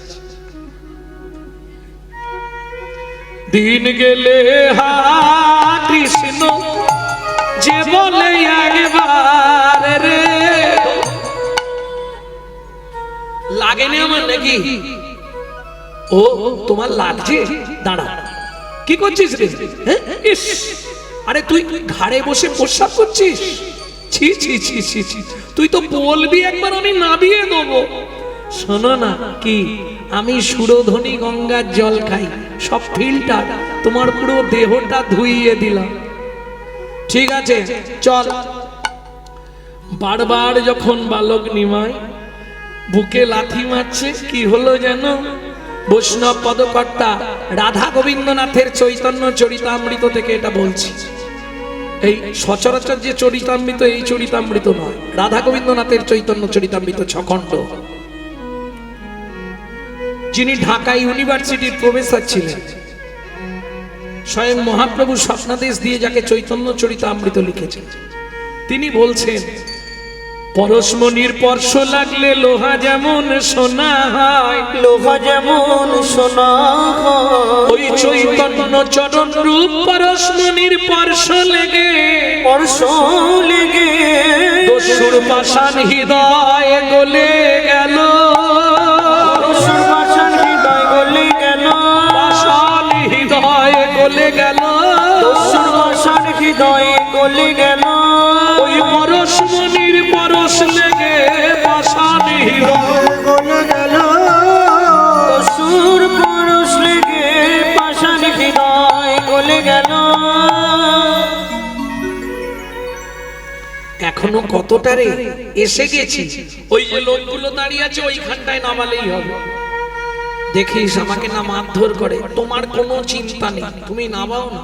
দিন গেলে হা কৃষ্ণ যে বলে একবার রে, লাগেনি আমার নাকি? ও তোমার লাগছে? দাঁড়া, কি করছিস রে? হ্যাঁ? ইস, আরে তুই ঘাড়ে বসে প্রস্রাব করছিস? ছি ছি ছি ছি ছি, তুই তো বলবি একবার আমি নাবিয়ে দেবো। শোনো না, কি আমি সুরধ্বনি গঙ্গার জল খাই, সব ফিল্টার, তোমার পুরো দেহটা ধুইয়ে দিলাম। ঠিক আছে চল। বারবার যখন বালক নিমাই বুকে লাথি মারছে, কি হলো যেন, বৈষ্ণব পদকর্তা রাধা গোবিন্দনাথের চৈতন্য চরিতামৃত থেকে এটা বলছি। এই সচরাচর যে চরিতামৃত, এই চরিতামৃত নয়, রাধা গোবিন্দনাথের চৈতন্য চরিতামৃত 6 খণ্ড। যিনি ঢাকা ইউনিভার্সিটির প্রফেসর ছিলেন, স্বয়ং মহাপ্রভু স্বপ্নাদেশ দিয়ে যাকে চৈতন্য চরিতামৃত লিখেছেন, তিনি বলছেন, পরশমণির স্পর্শ লাগলে লোহা যেমন সোনা হয়, লোহা যেমন সোনা হয়, ওই চৈতন্য চরণ রূপ পরশমণির স্পর্শ লেগে, স্পর্শ লেগে দস্যুর পাষাণ হৃদয় গলে গেল, দস্যুর পাষাণ হৃদয় গলে গেল, পাষাণ হৃদয় গলে গেল, দস্যুর পাষাণ হৃদয় গলে গেল, ওই পরশমণির পরশ লেগে পাষাণ হৃদয় গলে গেল, দস্যুর পরশ লেগে পাষাণ হৃদয় গলে গেল। এখনো কতটা রে, এসে গেছি। ওই যে লোকগুলো দাঁড়িয়ে আছে ওইখানটায় নামালেই হবে। দেখিস আমাকে না মারধর করে, তোমার কোনো চিন্তা নেই, তুমি নামাও না।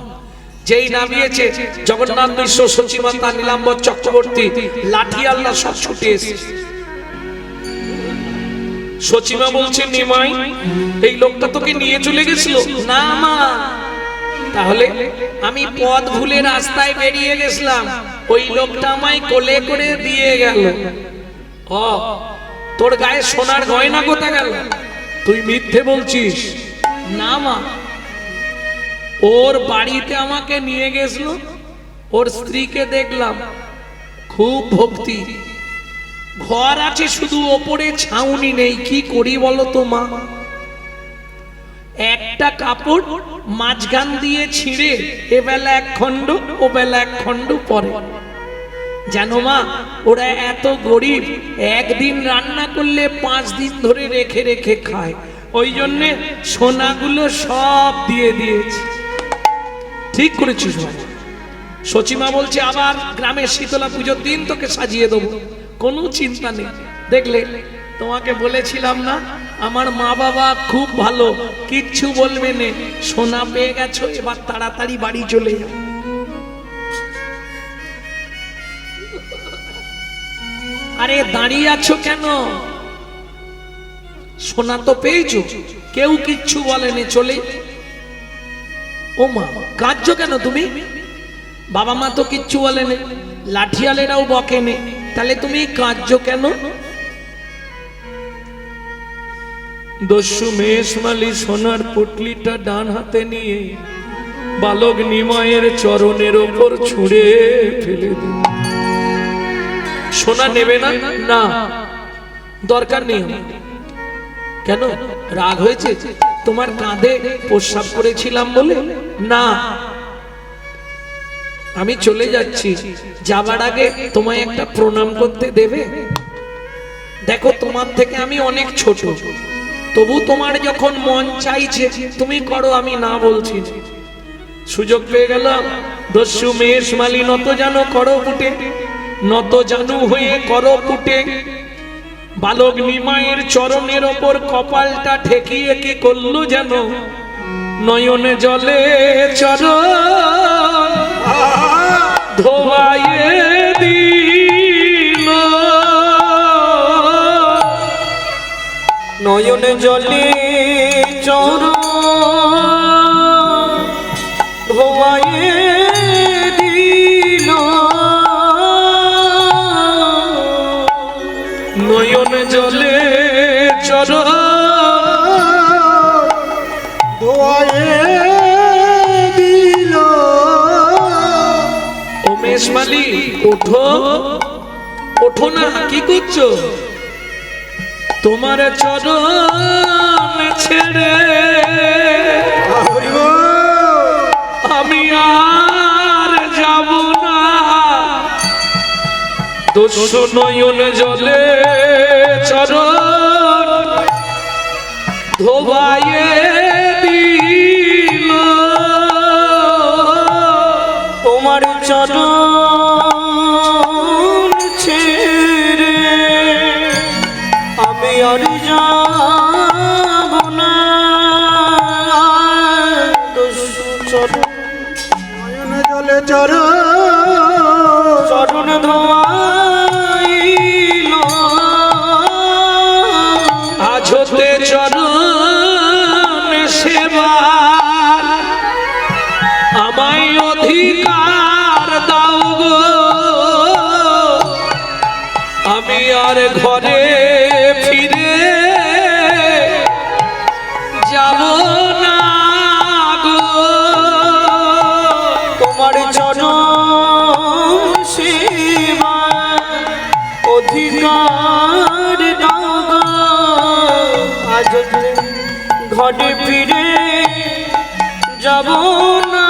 যেই নামিয়েছে জগন্নাথ মিশ্র, সচিমাতা, নীলাম্বর চক্রবর্তী, লাঠি আল্লাহ সব ছুটে এসেছে। সচিমা বলছে, নিমাই এই লোকটা তোকে নিয়ে চলে গেছিল? না মা। তাহলে আমি পথ ভুলে রাস্তায় বেরিয়ে গেছিলাম, ওই লোকটা আমায় কোলে করে দিয়ে গেল। ও, তোর গায়ে সোনার গয়না কোথা গেল? তুই মিথ্যে বলছিস। না মা, ওর বাড়িতে আমাকে নিয়ে গেছিল, ওর স্ত্রীকে দেখলাম, খুব ভক্তি, ঘর আছে শুধু ওপরে ছাউনি নেই, কি করি বলো তো মা? একটা কাপড় মাঝখান দিয়ে ছিঁড়ে এ বেলা 1 খণ্ড, ও বেলা 1 খণ্ড পরে। জানো মা, ওরা এত গরিব, একদিন রান্না করলে 5 দিন ধরে রেখে রেখে খায়, ওই জন্যে সোনাগুলো সব দিয়ে দিয়েছে। ঠিক করেছিস বাবা। সচিমা বলছে, আবার গ্রামের শীতলা পুজোর দিন তোকে সাজিয়ে দেবো, কোনো চিন্তা নেই। দেখলে, তোমাকে বলেছিলাম না আমার মা বাবা খুব ভালো, কিচ্ছু বলবে না, সোনা পেয়ে গেছো, এবার তাড়াতাড়ি বাড়ি চলে যাও। আরে দাঁড়িয়ে আছো কেন? সোনা তো পেয়েছো, কেউ কিচ্ছু বলেনি, চলে। ও মা, কাঁদছো কেন তুমি? বাবা মা তো কিচ্ছু বলেনি, লাঠিয়ালেরাও বকেনি, তাহলে তুমি কাঁদছো কেন? দস্যু মেষমালি সোনার পুটলিটা ডান হাতে নিয়ে বালক নিমায়ের চরণের ওপর ছুঁড়ে ফেলে দিল। সোনা নেবে না? না, দরকার নেই। কেন, রাগ হয়েছে? তোমার কাঁধে প্রস্রাব করেছিলাম বলে? না, আমি চলে যাচ্ছি, যাবার আগে তোমায় একটা প্রণাম করতে দেবে? দেখো, তোমার থেকে আমি অনেক ছোট, তবু তোমার যখন মন চাইছে তুমি করো, আমি না বলছি। সুযোগ পেয়ে গেলাম। দস্যু মেষমালি নত জানো করো পুটে, নত জানু হয়ে করো পুটে, বালক নিমায়ের চরণের ওপর কপালটা ঠেকিয়ে কি করলো যেন, নয়নে জলে চরণ ধোয়াইয়ে দিল, নয়নে জলে চরণ ধোয়াইয়ে দিল, নয়নে জলে চরণ ধোয়ায়ে দিল। ও মেষমালি, ওঠো, ওঠো না, কি করছো? তোমার চরণ ছেড়ে আমি আর যাব না, দস্যু নয়ন জলে চরণ ধোবায়ে দিল তোমার চরণ ছেড়ে আমি আর যাব না। দস্যু চরণ নয়ন জলে চরণ চরণ ধোয়াইল আজ হতে চরণ সেবার আমায় অধিকার দাও গো আমি আর ঘরে ফিরে যাব না গো তোমার চরণ সেবা অধিকার দাও গো। আজ ঘরে ফিরে যাব না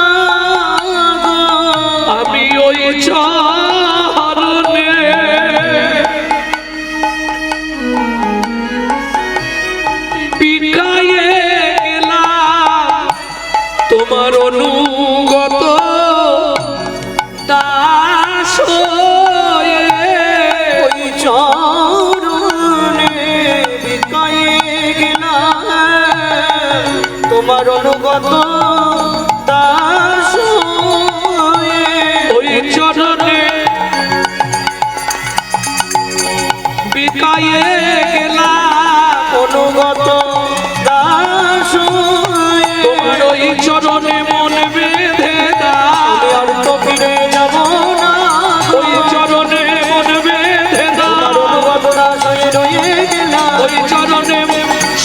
গো। আমি ওই চরণে বিকায়ে গেলাম তোমার অনুগত দাস হয়ে। ওই চরণে বিকায়ে গেলাম তোমার অনুগত দাস হয়ে। ওই চরণে বিকায়ে গেলাম অনুগত দাস হয়ে। তোমার ওই চরণে মন বেঁধে আমি দাও আর তো ফিরে যাব না। ওই চরণে মন বেঁধে দাও অনুগত দাস হয়ে রয়ে গেলাম। ওই চরণে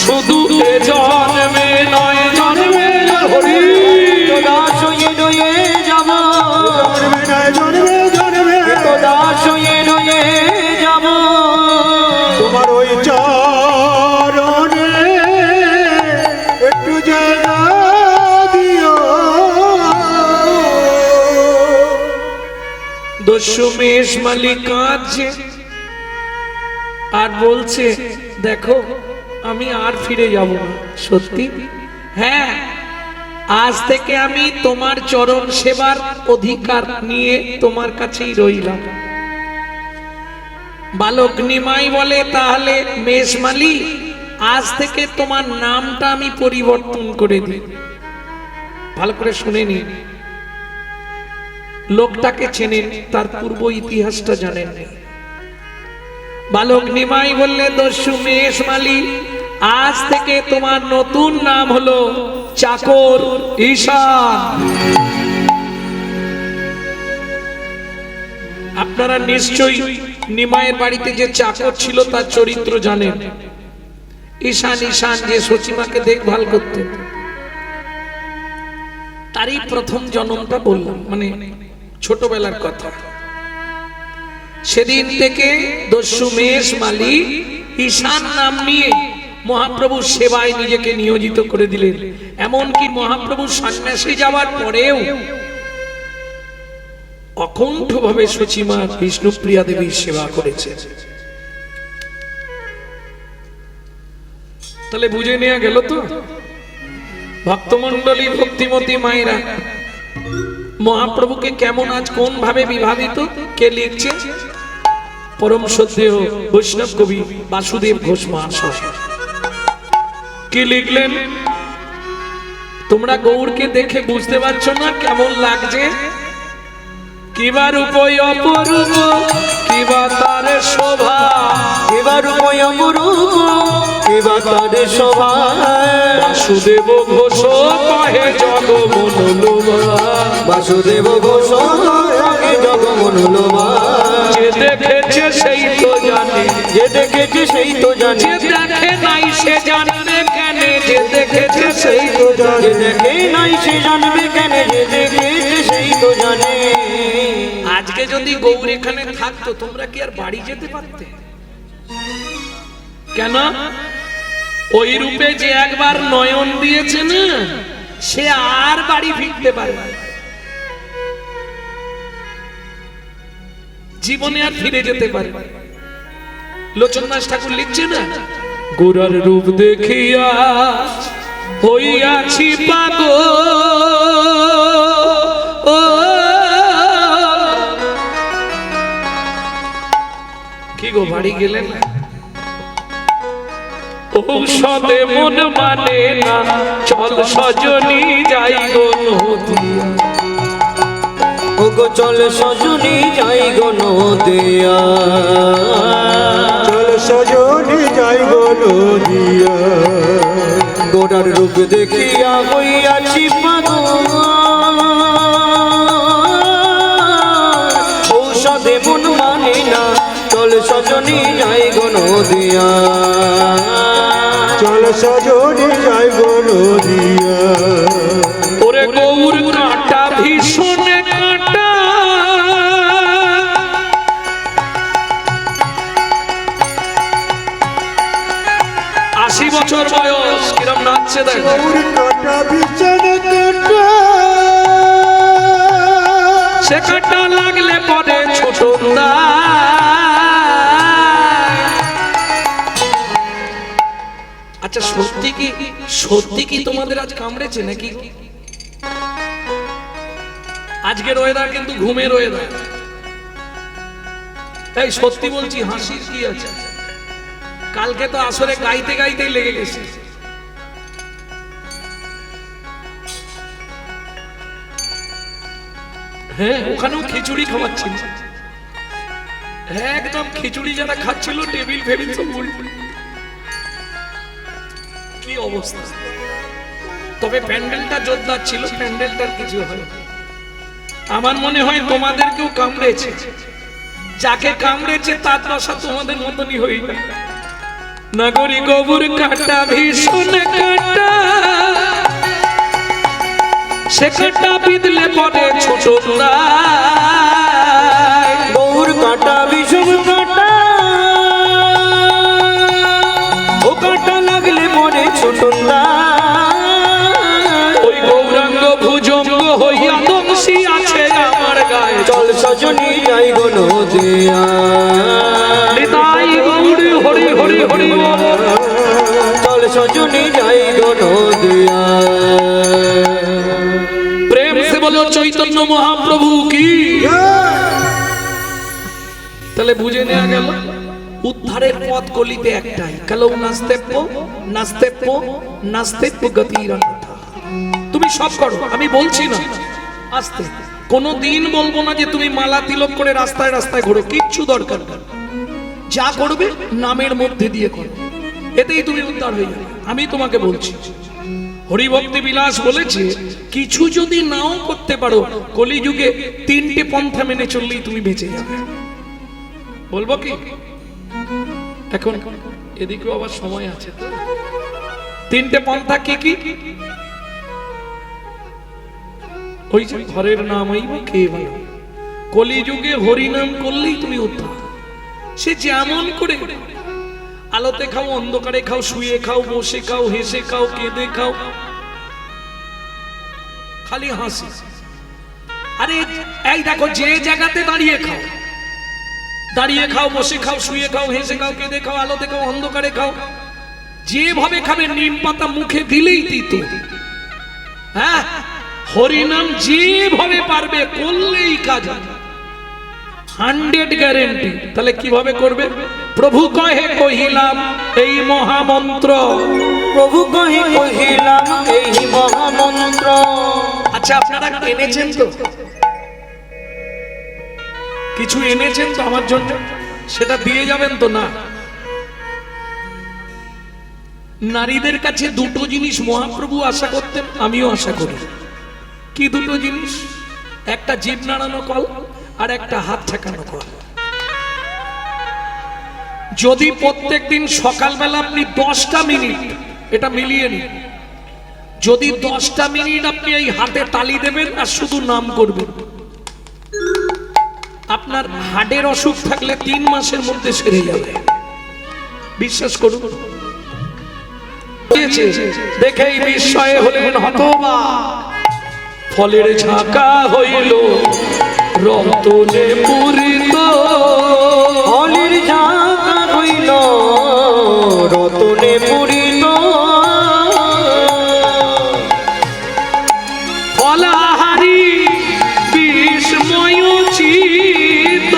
শুধু এ জন্মে নয় জন্মে হরি দাস হয়ে রয়ে যাব। জন্মে নয় জন্মে জন্মে তো দাস হয়ে রয়ে যাব। তোমার ওই চরণে একটু জায়গা দিও। দস্যু মেষ মালিক কাঁদছে আর বলছে দেখো আমি আর ফিরে যাব না। সত্যি? হ্যাঁ, আজ থেকে আমি তোমার চরণ সেবার অধিকার নিয়ে তোমার কাছেই রইলাম। বালক নিমাই বলে তাহলে মেষ মালিক আজ থেকে তোমার নামটা আমি পরিবর্তন করে দিই। ভালো করে শুনে নিন, লোকটাকে চেনেন, তার পূর্ব ইতিহাসটা জানেন। বালক নিমাই বললে দস্যু মেষ মালিক আজ থেকে তোমার নতুন নাম হলো চাকর ঈশান। আপনারা নিশ্চয়ই নিমাইয়ের বাড়িতে যে চাকর ছিল তার চরিত্র জানেন। ঈশান ঈশান যে সচিমাকে দেখভাল করতেন, তারই প্রথম জন্মটা বললাম, মানে ছোটবেলার কথা। সেদিন থেকে দস্যু মেষ মালিক ঈশান নাম নিয়ে মহাপ্রভুর সেবায় নিজেকে নিয়োজিত করে দিলেন। এমনকি মহাপ্রভু সন্ন্যাসী যাওয়ার পরেও অকুণ্ঠভাবে সচিমা বিষ্ণুপ্রিয়া দেবীর সেবা করেছে। তাহলে বুঝে নেওয়া গেল তো ভক্তমণ্ডলী ভক্তিমতী মায়েরা মহাপ্রভুকে কেমন আজ কোন ভাবে বিভাবিত কে লিখছে? পরম শ্রদ্ধেয় বৈষ্ণব কবি বাসুদেব ঘোষ মহাশয় কি লিখলেন? তোমরা গৌরকে দেখে বুঝতে পারছো না কেমন লাগছে? কিবা রূপই অপরূপ, কিবা তার শোভা, এবার রূপয় অপরূপ, এবার তার শোভা। বাসুদেব ঘোষ কহে জগমনোলোভা, বাসুদেব ঘোষ কহে জগমনোলোভা। যে দেখেছে সেই তো জানে, যে দেখেছে সেই তো জানে, যে দেখে নাই সে জানবে কেন, যে দেখেছে সেই তো জানে। যে দেখে নাই সে জানবে কেন, যে দেখেছে সেই তো জানে। আজকে যদি গৌর এখানে থাকতো তোমরা কি আর বাড়ি যেতে পারতে? কেন? ওই রূপে যে একবার নয়ন দিয়েছে না, সে আর বাড়ি ফিরতে পারবে না। জীবনে আর ফিরে যেতে পারে। লোচনদাস ঠাকুর লিখছে না, গোরার রূপ দেখিয়া হইয়াছি পাগল, কি গো বাড়ি গেলেন? ঔষধে মন মানে না, চল সজনী যাই গো নদিয়া। ওগো চল সজনী যাই গো নদিয়া, চল সজনী যাই গো নদিয়া। গোরার রূপ দেখিয়া হইয়াছি পাগল, ঔষধে মন মানে না, চল সজনী যাই গো নদিয়া। চল সজনী যাই গো নদিয়া। ওরে গৌর কাঁটা ভীষণ কাঁটা, 80 বছর বয়স, কিরম নাচছে দেখো। গৌর কাঁটা ভীষণ কাঁটা, সে কাঁটা লাগলে পরে ছোট দা। আচ্ছা সত্যি কি তোমাদের আজ কামড়েছে নাকি? আজকের ওয়েদার কিন্তু ঘুমের ওয়েদার। তাই সত্যি বলছি, হাসির কি আছে? কালকে তো আসরে গাইতে গাইতেই লেগে গেছে। হ্যাঁ, ওখানেও খিচুড়ি খাওয়াচ্ছিল, একদম খিচুড়ি যারা খাচ্ছিল টেবিল ফেবিল সব উল্টো। কি অবস্থা! তবে প্যান্ডেলটা জোরদার ছিল, প্যান্ডেলটার কিছু হয়। আমার মনে হয় তোমাদেরকেও কামড়েছে, যাকে কামড়েছে তার দশা তোমাদের মতনই হয়ে যায়। নাগরী গোবর কাটা ভীষণ কাটা, সে কাটা বিঁধলে পরে ছোট গৌর কাঁটা ভীষণ কাঁটা, ও কাঁটা লাগলে পরে ছোট ওই গৌরাঙ্গ ভুজঙ্গ হইয়া দংশী আছে আমার গায়ে। চল সজনী যাই গো নদিয়া, নিতাই গৌর হরি হরি হরি বল। চল সজনী যাই গো নদিয়া। প্রেম সে বলো চৈতন্য মহাপ্রভু কি। তাহলে বুঝে নেওয়া গেল উদ্ধারের পথ কলিতে একটাই, কালো নাস্তেপ্য গতির অন্যথা। তুমি সব করো, আমি বলছি না আস্তে। কোনো দিন বলবো না যে তুমি মালা তিলক করে রাস্তায় রাস্তায় ঘোরো, কিচ্ছু দরকার নেই। যা করবে নামের মধ্যে দিয়ে করো, এতেই তুমি উদ্ধার হয়ে যাবে। আমি তোমাকে বলছি, হরিভক্তি বিলাস বলেছে, কিছু যদি নাও করতে পারো, কলিযুগে 3টে পন্থা মেনে চললেই তুমি বেঁচে যাবে। বলবো কি? এখন এদিকেও আবার সময় আছে তো। 3টে পন্থা কি কি? ওই যে ঘরের নাম কে বলে, কলিযুগে হরিনাম করলেই তুমি উদ্ধার। সে যেমন করে, আলোতে খাও, অন্ধকারে খাও, শুয়ে খাও, বসে খাও, হেসে খাও, কেঁদে খাও, খালি হাসি। আরে এই দেখো, যে জায়গাতে দাঁড়িয়ে খাও, বসে খাও, শুয়ে খাও, হেসে খাও, কেঁদে খাও, আলোতে খাও, অন্ধকারে খাও, যেভাবে খাবে নিম পাতা মুখে দিলেই তিতো। হ্যাঁ, হরিনাম যেভাবে পারবে করলেই কাজ, 100 গ্যারেন্টি। তাহলে কিভাবে করবে? প্রভু কহে কহিলাম এই মহামন্ত্র, প্রভু কহে কহিলাম এই মহামন্ত্র। আচ্ছা, আপনারা এনেছেন তো, কিছু এনেছেন তো আমার জন্য, সেটা দিয়ে যাবেন তো? না, নারীদের কাছে দুটো জিনিস মহাপ্রভু আশা করতেন, আমিও আশা করি। কি দুটো জিনিস? একটা জিভ নাড়ানো কল আর একটা হাত ঠেকানো কল। যদি প্রত্যেকদিন সকালবেলা আপনি 10টা মিনিট, এটা মিলিয়ে নিন, যদি 10টা মিনিট আপনি এই হাতে তালি দেবেন আর শুধু নাম করবেন, আপনার হার্টের অসুখ থাকলে 3 মাসের মধ্যে সেরে যাবে। বিশ্বাস করুন। দেখেই বিস্ময়ে হলেন হতবাক, ফলের ঝাঁকা হইল রতনে পূরিত অলির জাগা হইল রতনে পূরিত ফলাহারি বিস্ময় চিত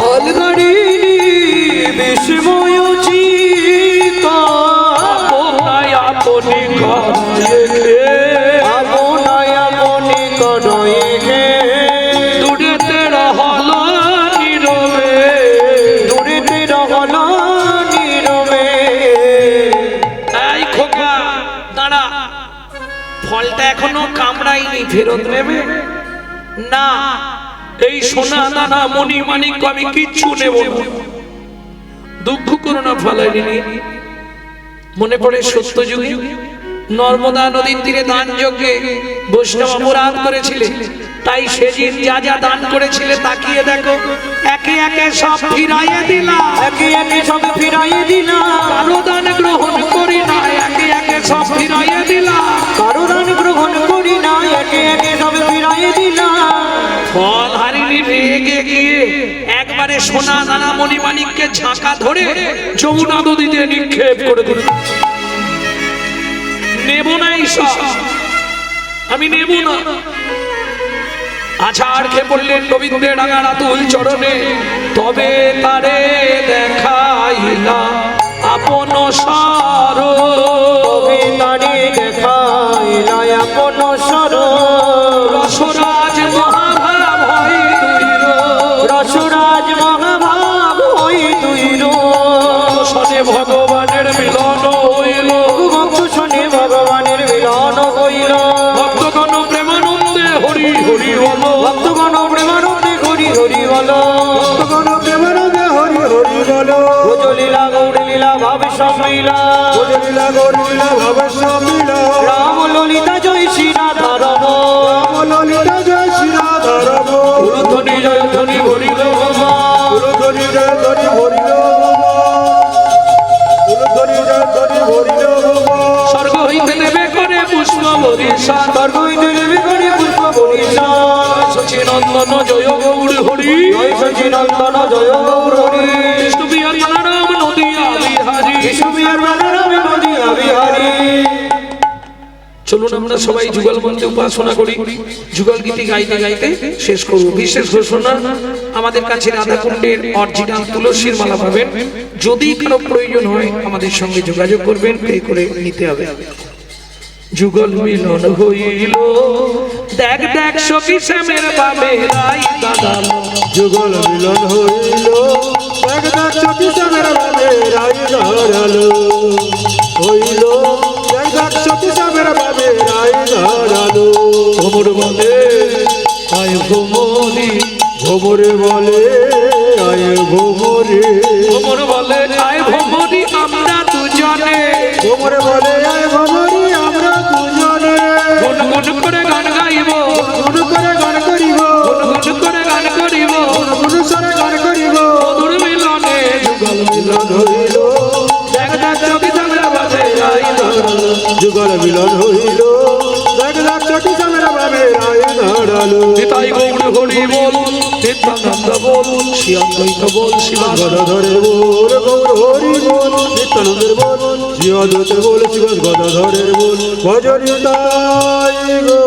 অলগাড়ি বিস্ময় চিত আপনায় আপনি ঘরে আপনায় আপনি করয়ে গে দূরেতে রহল নীরবে দূরেতে রহল নীরবে এই খোকা দাঁড়া ফলটা এখনো কামড়াইনি ফেরত নেবে না এই সোনা দানা মণি মানিক আমি কিচ্ছু নেব না দুঃখ করো না ফলাইনি মনে পড়ে সত্য যুগে নর্মদা নদীর তীরে দান যজ্ঞে বৈষ্ণব অপরাধ করেছিলে তাই সেদিন যা যা দান করেছিলে তাকিয়ে দেখো একে একে সব ফিরাইয়ে দিলাম একে একে সব ফিরাইয়ে দিলাম কারো দান গ্রহণ করি না একে একে সব ফিরাইয়ে দিলাম কারো দান গ্রহণ করি না একে একে সব ফিরাইয়ে দিলাম ফল হারিনি রেগে গিয়ে একবারে সোনা দানা মণিমাণিককে ঝাঁকা ধরে যমুনা নদীতে নিক্ষেপ করে দিল নেব না এইসব আমি নেব না আছাড় খেয়ে পড়লেন গোবিন্দের রাঙা রাতুল চরণে তবে তারে দেখাইলা আপন সার তবে তারে দেখাইলা আপন সর রসরাজ মহাভাব হয় দুইর রসরাজ মহাভাব হই দুইর সনে ভগবানের মিলন হইল ভক্ত শোনে ভগবানের মিলন হইল ভক্তগণ প্রেমানন্দে হরি হরি বল ভক্তগণ প্রেমানন্দে হরি হরি বল ভক্তগণ প্রেমানন্দে হরি হরি বলো ভোজলীলা গৌরলীলা ভাবে সম্মিলা লীলা গৌরী লীলা ভাবে সমিলা রাম ললিতা জয় শ্রী রাধা রম রাম ললিতা জয় শ্রী রাধা রম ধ্বনি জয় ধ্বনি হরিল ধ্বনি জয় ধ্বনি হরিল ধ্বনি জয় ধ্বনি হরিল স্বর্গ হইতে দেবে করে পুষ্প বরিশা স্বর্গ হইতে দেবে করে পুষ্প বরিশা সচিনন্দন জয় গৌর হরি জয় সচিনন্দন জয় গৌর হরি বিষ্ণু বিহার রাম নদিয়া বিহারী বিষ্ণু বিহার রাম নদিয়া বিহারী চলুন আমরা সবাই যুগল মন্ত্রে উপাসনা করি যুগল গীতি গাইতে গাইতে শেষ করব বিশেষ ঘোষণা আমাদের কাছে রাধাকুণ্ডের অরিজিনাল তুলসীর মালা পাবেন যদি কারো প্রয়োজন হয় আমাদের সঙ্গে যোগাযোগ করবেন পে করে নিতে হবে যুগল মিলন হইল দেখ দেখ সখী শ্যামের বাবে রাই দাদালো যুগল মিলন হইল এক দাগ চকি সামের বাবে রাই ধরালো হইল এক দাগ চকি সামের বাবে রাই ধরালো ভ্রমর বলে আয় ভ্রমরি ভোমরে বলে আয় ভোমরে ভ্রমর বলে আয় ভ্রমরি আমরা দুজনে ভোমরে বলে আয় ভোমরি আমরা দুজনে গুনগুন করে গান গাইব গুণ করে গান করিব গুনগুন করে গান করিব গুণ সরে গান করিব মধুর মিলনে যুগল মিলন হইল দেখ দেখ চোখে চামড়া বাজে রাই ধরালো যুগল মিলন হইল দেখ দেখ চকি সামের বাবে রাই ধরালো নিতাই গৌর হরি বল নিত্যানন্দ বল শ্রী অদ্বৈত বল শিবা গদাধরের বল গৌর হরি বল নিত্যানন্দের বল শ্রী অদ্বৈতের বল শিব গদাধরের বল ভজনিতাই গো